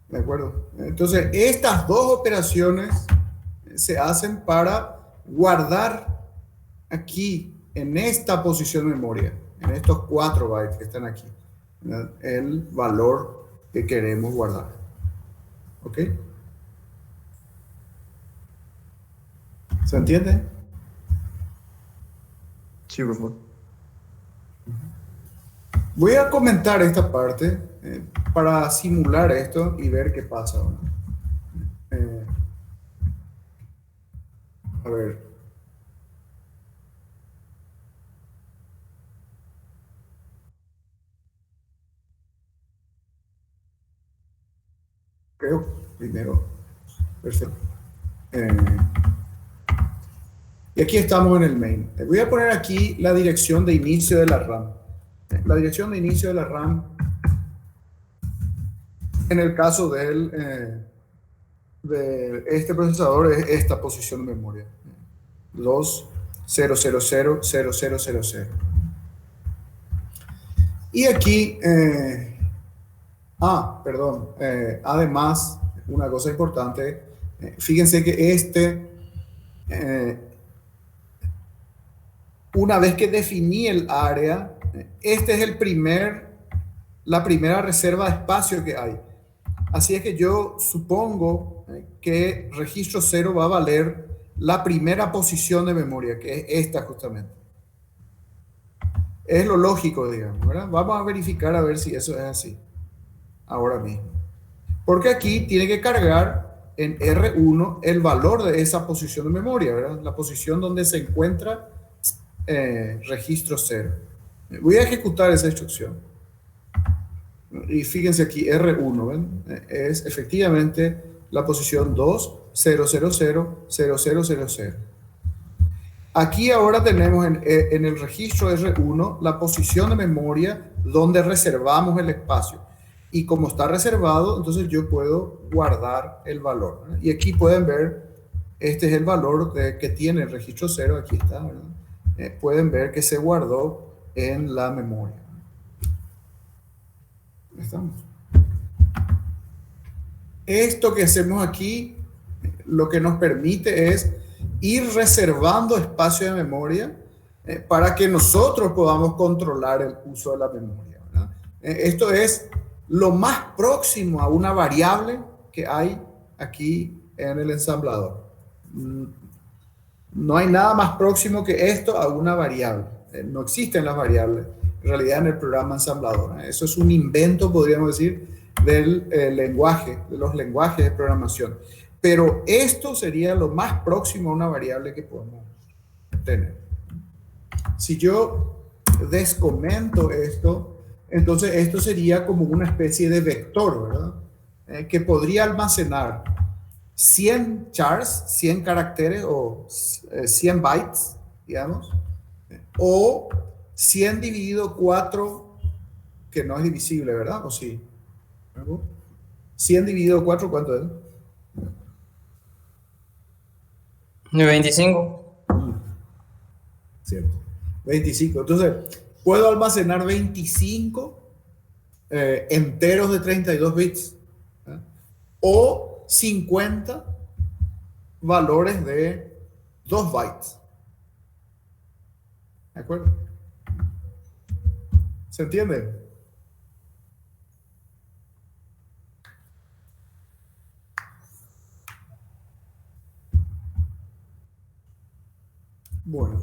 ¿De acuerdo? Entonces, estas dos operaciones se hacen para guardar aquí, en esta posición de memoria, en estos 4 bytes que están aquí, ¿verdad? El valor que queremos guardar. ¿Ok? ¿Se entiende? Sí, profe. Voy a comentar esta parte para simular esto y ver qué pasa, ¿no? Eh, a ver. Creo primero. Perfecto. Eh, y aquí estamos en el main. Voy a poner aquí la dirección de inicio de la RAM. La dirección de inicio de la RAM en el caso de este procesador es esta posición de memoria. 2.000.0000. Y aquí, perdón, además, una cosa importante, fíjense que una vez que definí el área, este es la primera reserva de espacio que hay. Así es que yo supongo que registro 0 va a valer la primera posición de memoria, que es esta justamente. Es lo lógico, digamos, ¿verdad? Vamos a verificar a ver si eso es así, ahora mismo. Porque aquí tiene que cargar en R1 el valor de esa posición de memoria, ¿verdad? La posición donde se encuentra registro 0. Voy a ejecutar esa instrucción. Y fíjense aquí, R1, ¿ven? Es efectivamente la posición 2.000.0000. Aquí ahora tenemos en el registro R1 la posición de memoria donde reservamos el espacio. Y como está reservado, entonces yo puedo guardar el valor, ¿verdad? Y aquí pueden ver, este es el valor que tiene el registro 0, aquí está, ¿verdad? Pueden ver que se guardó en la memoria. Estamos. Esto que hacemos aquí lo que nos permite es ir reservando espacio de memoria para que nosotros podamos controlar el uso de la memoria, ¿verdad? Esto es lo más próximo a una variable que hay aquí en el ensamblador. No hay nada más próximo que esto a una variable. No existen las variables en realidad en el programa ensamblador. Eso es un invento, podríamos decir, del lenguaje, de los lenguajes de programación. Pero esto sería lo más próximo a una variable que podemos tener. Si yo descomento esto, entonces esto sería como una especie de vector, ¿verdad? Que podría almacenar 100 chars, 100 caracteres o 100 bytes, digamos, o 100 dividido 4, que no es divisible, ¿verdad? ¿O sí? 100 dividido 4, ¿cuánto es? 25. Cierto. 25. Entonces, puedo almacenar 25 enteros de 32 bits, ¿eh? O 50 valores de 2 bytes. ¿De acuerdo? ¿Se entiende? Bueno.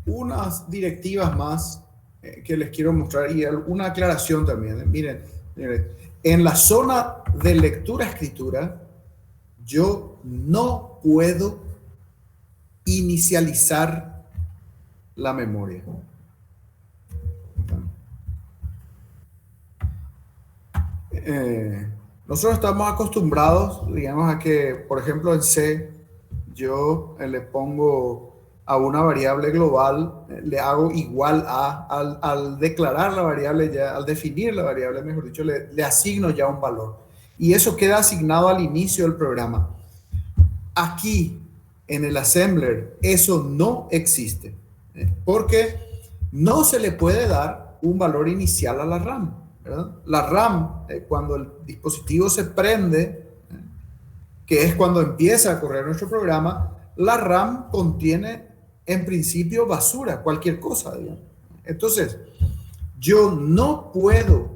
Unas directivas más que les quiero mostrar y una aclaración también. Miren, en la zona de lectura-escritura, yo no puedo inicializar la memoria. Nosotros estamos acostumbrados, digamos, a que, por ejemplo, en C, yo le pongo a una variable global, le hago igual a, al declarar la variable ya, al definir la variable, mejor dicho, le asigno ya un valor. Y eso queda asignado al inicio del programa. Aquí, en el assembler, eso no existe, porque no se le puede dar un valor inicial a la RAM, ¿verdad? La RAM, cuando el dispositivo se prende, que es cuando empieza a correr nuestro programa, la RAM contiene en principio basura, cualquier cosa, digamos. Entonces, yo no puedo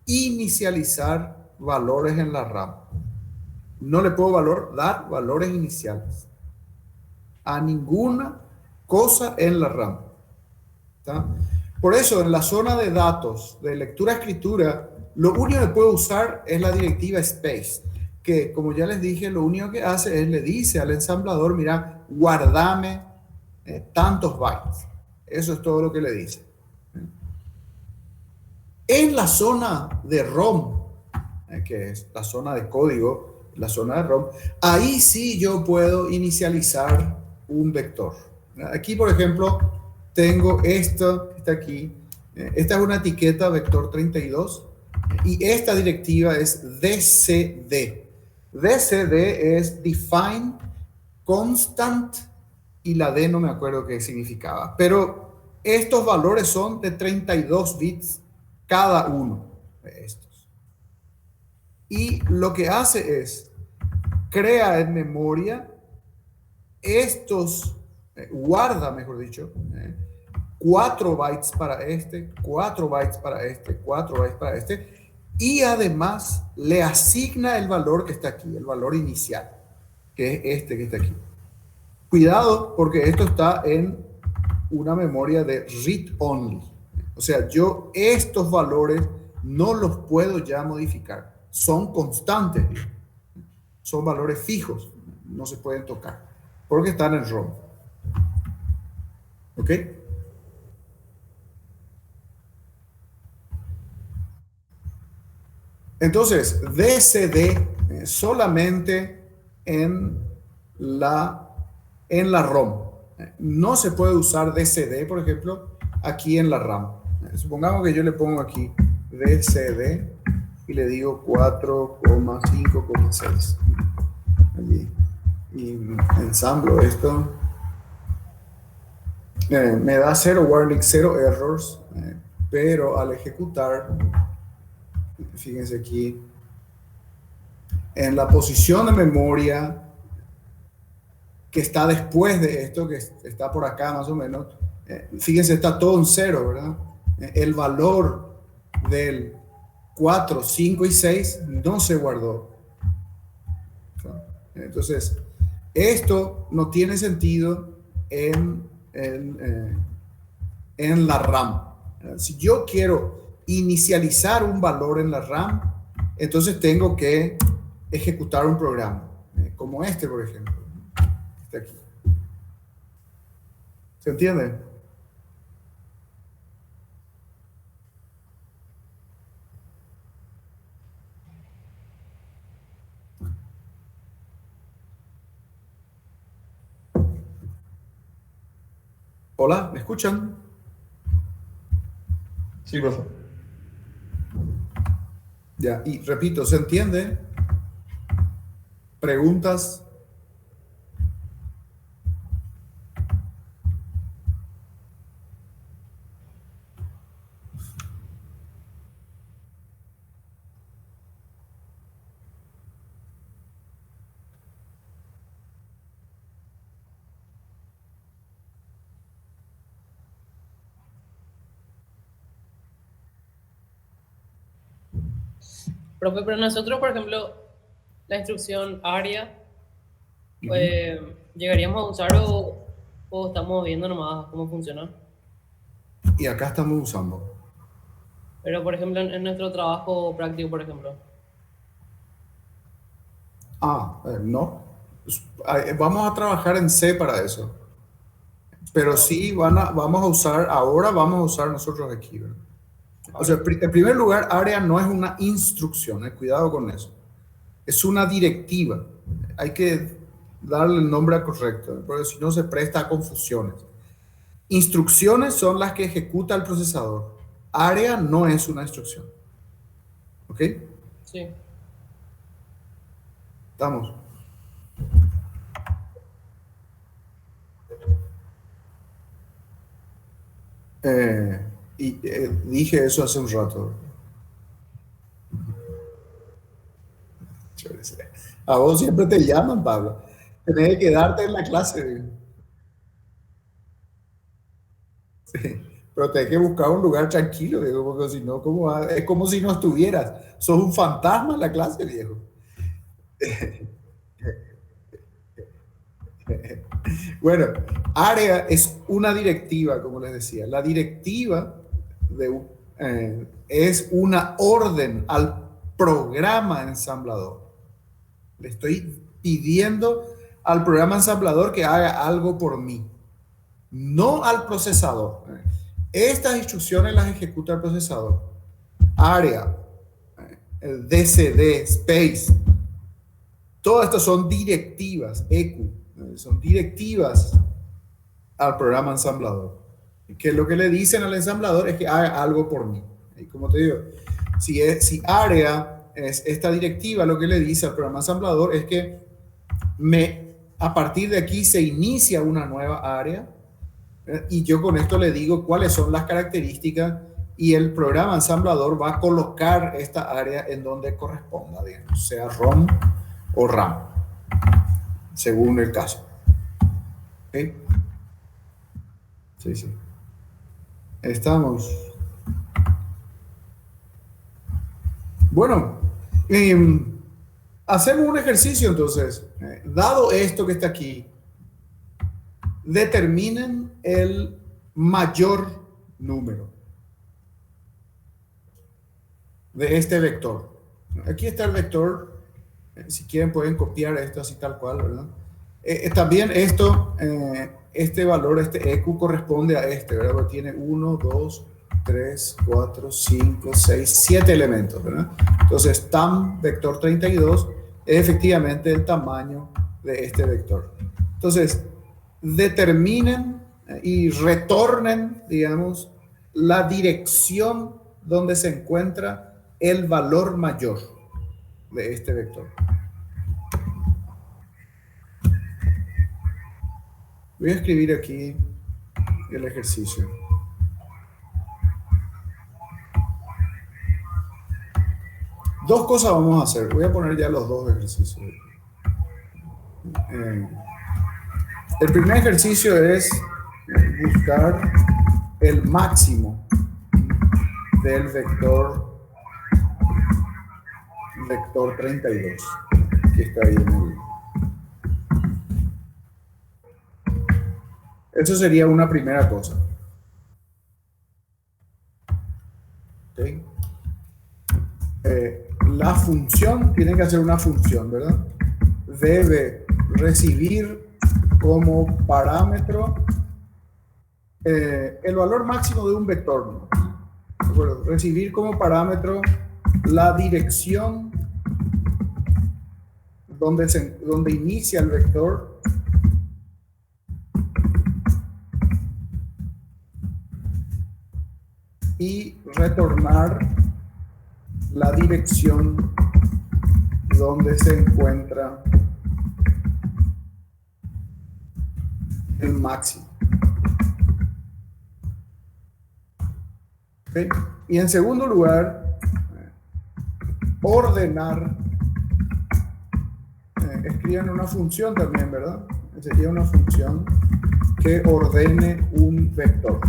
inicializar valores en la RAM. No le puedo dar valores iniciales a ninguna cosa en la RAM. ¿Está? Por eso, en la zona de datos de lectura-escritura, lo único que puedo usar es la directiva space, que como ya les dije, lo único que hace es le dice al ensamblador, mira, guardame tantos bytes. Eso es todo lo que le dice. En la zona de ROM, que es la zona de código, la zona de ROM, ahí sí yo puedo inicializar un vector. Aquí, por ejemplo, tengo esto que está aquí. Esta es una etiqueta vector 32 y esta directiva es DCD. DCD es Define Constant y la D no me acuerdo qué significaba, pero estos valores son de 32 bits cada uno de estos. Y lo que hace es, crea en memoria estos, guarda, mejor dicho, 4 bytes para este, 4 bytes para este, 4 bytes para este, y además le asigna el valor que está aquí, el valor inicial, que es este que está aquí. Cuidado, porque esto está en una memoria de read-only. O sea, yo estos valores no los puedo ya modificar. Son constantes, son valores fijos, no se pueden tocar, porque están en ROM. ¿Ok? Entonces, DCD solamente en la ROM. No se puede usar DCD, por ejemplo, aquí en la RAM. Supongamos que yo le pongo aquí DCD y le digo 4,5,6. Y ensamblo esto. Me da 0 warning, 0 errors, pero al ejecutar, fíjense aquí, en la posición de memoria que está después de esto, que está por acá más o menos, fíjense, está todo en 0, ¿verdad? El valor del 4, 5 y 6 no se guardó. Entonces, esto no tiene sentido en la RAM. Si yo quiero inicializar un valor en la RAM, entonces tengo que ejecutar un programa, como este, por ejemplo. Está aquí. ¿Se entiende? Hola, ¿me escuchan? Sí, profe. Ya, y repito, ¿se entiende? ¿Preguntas? Profe, pero nosotros, por ejemplo, la instrucción ARIA, ¿llegaríamos a usar o estamos viendo nomás cómo funciona? Y acá estamos usando. Pero, por ejemplo, en nuestro trabajo práctico, por ejemplo. No. Vamos a trabajar en C para eso. Pero sí, vamos a usar, ahora vamos a usar nosotros aquí, ¿verdad? O sea, en primer lugar, ARIA no es una instrucción, cuidado con eso. Es una directiva. Hay que darle el nombre correcto, porque si no se presta a confusiones. Instrucciones son las que ejecuta el procesador. ARIA no es una instrucción. ¿Ok? Sí. Estamos. Dije eso hace un rato. A vos siempre te llaman, Pablo. Tenés que quedarte en la clase. Sí. Pero tenés que buscar un lugar tranquilo, viejo, porque si no, es como si no estuvieras. Sos un fantasma en la clase, viejo. Bueno, área es una directiva, como les decía. La directiva es una orden al programa ensamblador. Le estoy pidiendo al programa ensamblador que haga algo por mí, no al procesador. Estas instrucciones las ejecuta el procesador. Área, el DCD, space, todo esto son directivas, EQ, son directivas al programa ensamblador. Que lo que le dicen al ensamblador es que haga algo por mí. Y como te digo, si área es esta directiva, lo que le dice al programa ensamblador es que a partir de aquí se inicia una nueva área, y yo con esto le digo cuáles son las características y el programa ensamblador va a colocar esta área en donde corresponda, digamos, sea ROM o RAM, según el caso. ¿Okay? Sí, sí. Estamos. Bueno, hacemos un ejercicio entonces. Dado esto que está aquí, determinen el mayor número de este vector. Aquí está el vector. Si quieren pueden copiar esto así tal cual, ¿verdad? También esto, este valor, este EQ corresponde a este, ¿verdad? Porque tiene 1, 2, 3, 4, 5, 6, 7 elementos, ¿verdad? Entonces, tam vector 32 es efectivamente el tamaño de este vector. Entonces, determinen y retornen, digamos, la dirección donde se encuentra el valor mayor de este vector. Voy a escribir aquí el ejercicio. Dos cosas vamos a hacer. Voy a poner ya los dos ejercicios. El primer ejercicio es buscar el máximo del vector 32, que está ahí en el... Eso sería una primera cosa. ¿Okay? La función tiene que hacer una función, ¿verdad? Debe recibir como parámetro el valor máximo de un vector, ¿no? Bueno, recibir como parámetro la dirección donde inicia el vector y retornar la dirección donde se encuentra el máximo. ¿Okay? Y en segundo lugar, ordenar, escriban una función también, ¿verdad? Sería una función que ordene un vector.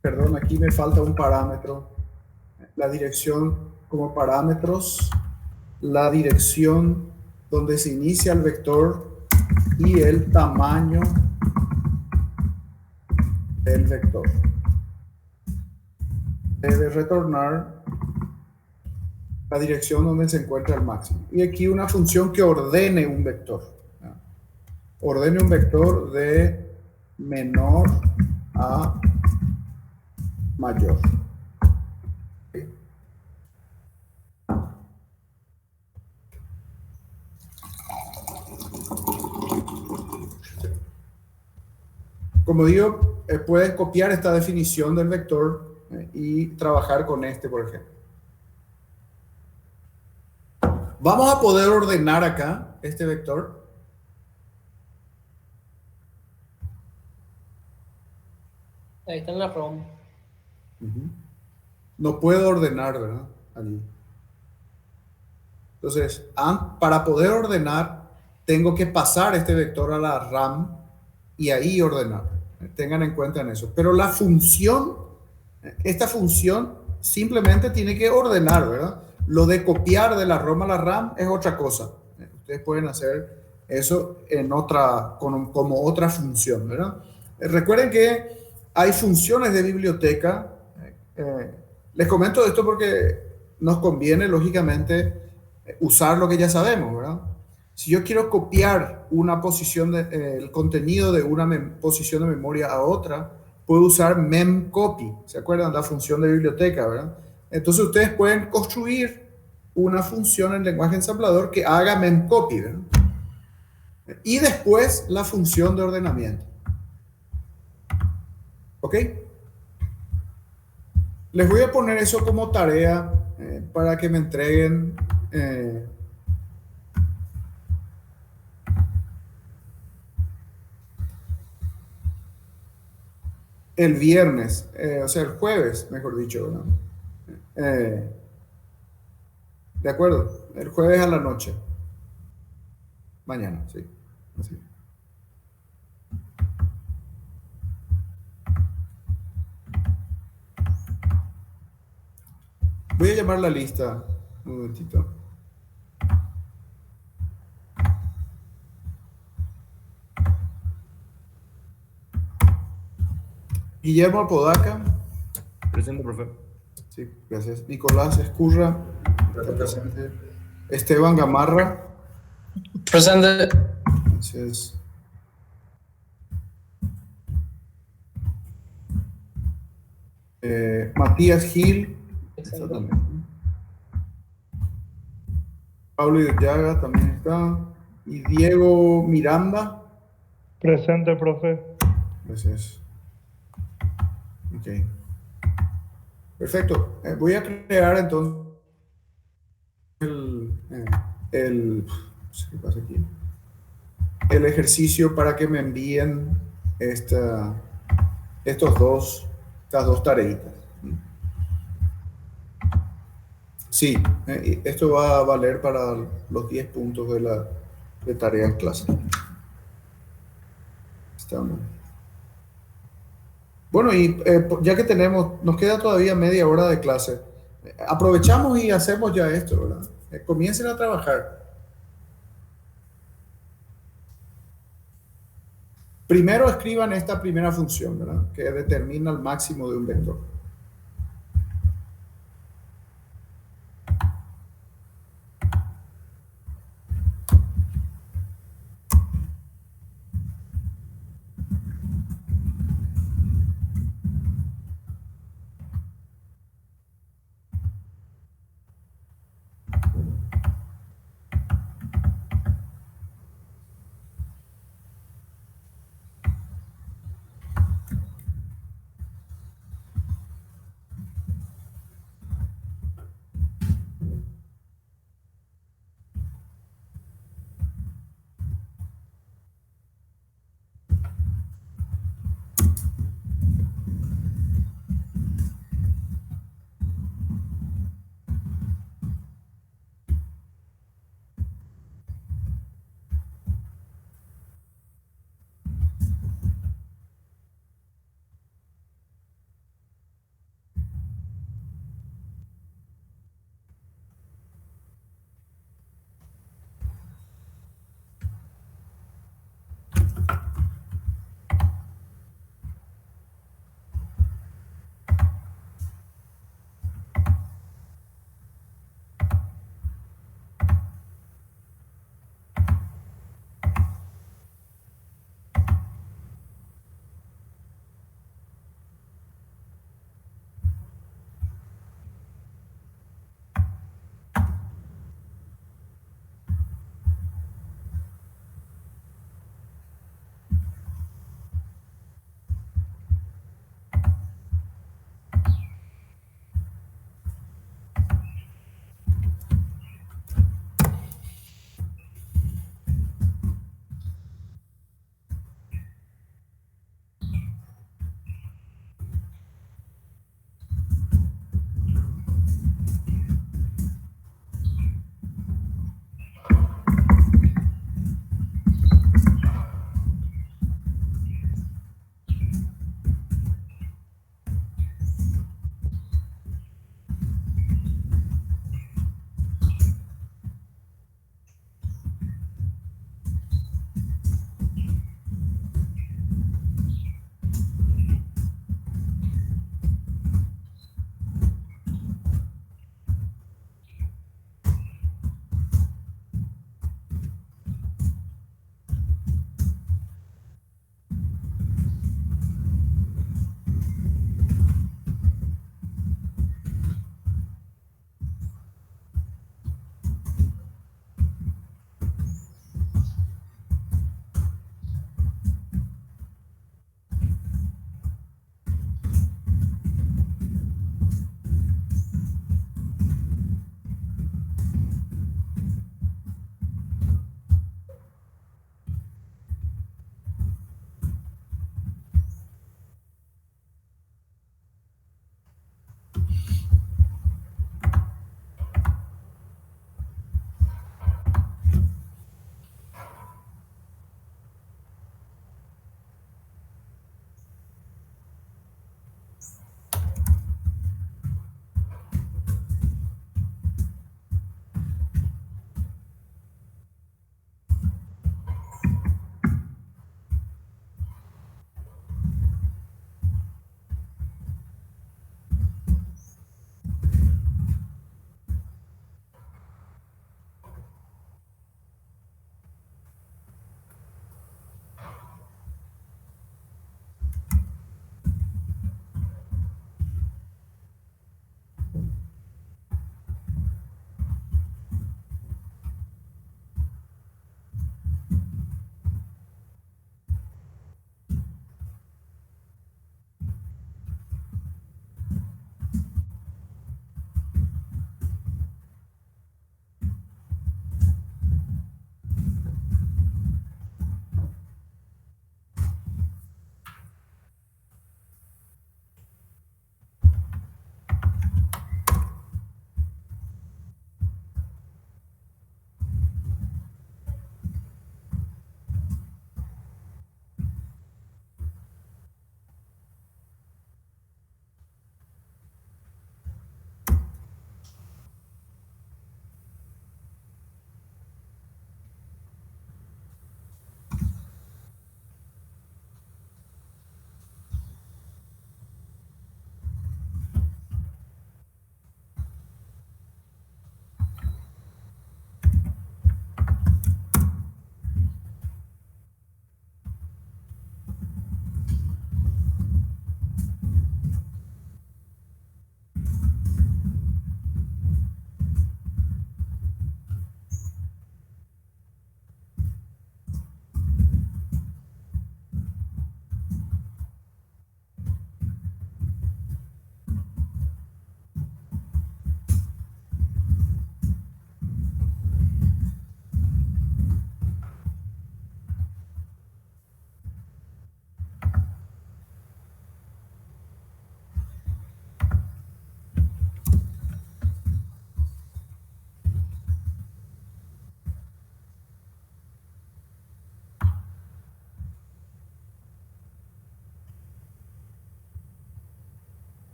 Perdón, aquí me falta un parámetro. La dirección como parámetros, la dirección donde se inicia el vector y el tamaño del vector. Debe retornar la dirección donde se encuentra el máximo. Y aquí una función que ordene un vector. Ordene un vector de menor a mayor. Como digo, puedes copiar esta definición del vector y trabajar con este, por ejemplo. Vamos a poder ordenar acá este vector. Ahí está en la ROM. No puedo ordenar, ¿verdad? Allí. Entonces, para poder ordenar, tengo que pasar este vector a la RAM y ahí ordenar. Tengan en cuenta en eso. Pero la función, esta función simplemente tiene que ordenar, ¿verdad? Lo de copiar de la ROM a la RAM es otra cosa. Ustedes pueden hacer eso en otra, como otra función, ¿verdad? Recuerden que hay funciones de biblioteca. Les comento esto porque nos conviene, lógicamente, usar lo que ya sabemos, ¿verdad? Si yo quiero copiar una posición el contenido de una posición de memoria a otra, puedo usar memcopy. ¿Se acuerdan? La función de biblioteca, ¿verdad? Entonces ustedes pueden construir una función en lenguaje ensamblador que haga memcopy, ¿verdad? Y después la función de ordenamiento. ¿Ok? Les voy a poner eso como tarea para que me entreguen el viernes, o sea, el jueves, mejor dicho, ¿no? De acuerdo, el jueves a la noche. Mañana, sí. Así. Voy a llamar la lista un momentito. Guillermo Apodaca. Presente, profe. Sí, gracias. Nicolás Escurra. Está presente. Esteban Gamarra. Presente. Gracias. Matías Gil. Está también. Pablo Llaga también está. Y Diego Miranda. Presente, profe. Gracias. Ok. Perfecto. Voy a crear entonces no sé qué pasa aquí. El ejercicio para que me envíen estas dos tareitas. Sí, esto va a valer para los 10 puntos de tarea en clase. Estamos. Bueno, y ya que nos queda todavía media hora de clase, aprovechamos y hacemos ya esto, ¿verdad? Comiencen a trabajar. Primero escriban esta primera función, ¿verdad? Que determina el máximo de un vector.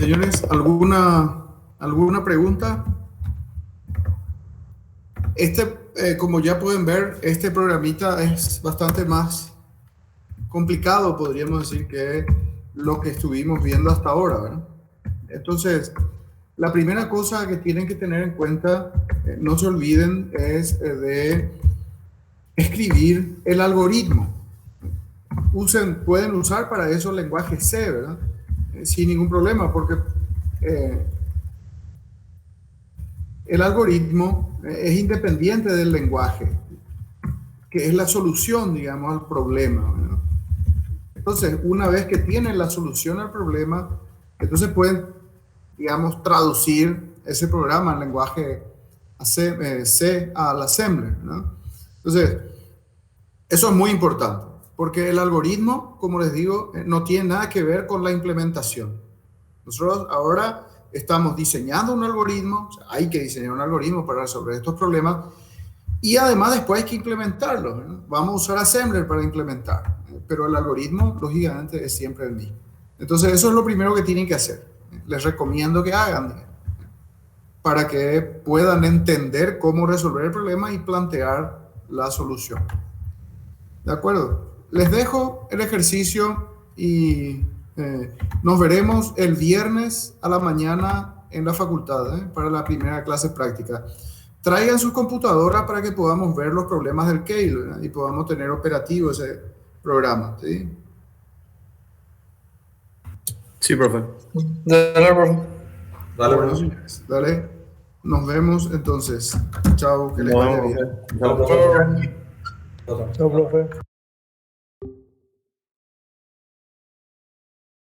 Señores, ¿alguna pregunta? Como ya pueden ver, este programita es bastante más complicado, podríamos decir, que lo que estuvimos viendo hasta ahora, ¿verdad? Entonces, la primera cosa que tienen que tener en cuenta, no se olviden, es de escribir el algoritmo. Pueden usar para eso el lenguaje C, ¿verdad? Sin ningún problema, porque el algoritmo es independiente del lenguaje, que es la solución, digamos, al problema, ¿verdad? Entonces, una vez que tienen la solución al problema, entonces pueden, digamos, traducir ese programa en lenguaje C al assembler, ¿no? Entonces, eso es muy importante, porque el algoritmo, como les digo, no tiene nada que ver con la implementación. Nosotros ahora estamos diseñando un algoritmo, o sea, hay que diseñar un algoritmo para resolver estos problemas, y además después hay que implementarlo, ¿no? Vamos a usar assembler para implementar, pero el algoritmo, lógicamente, es siempre el mismo. Entonces, eso es lo primero que tienen que hacer. Les recomiendo que hagan para que puedan entender cómo resolver el problema y plantear la solución. ¿De acuerdo? Les dejo el ejercicio y nos veremos el viernes a la mañana en la facultad, para la primera clase práctica. Traigan sus computadoras para que podamos ver los problemas del Keil, ¿verdad? Y podamos tener operativo ese programa, ¿sí? Sí, profe. Dale, profe. Dale, Bueno, profe. señores, dale. Nos vemos entonces. Chao, que les Nos vaya vemos, bien. profe. Chao. Chao, profe.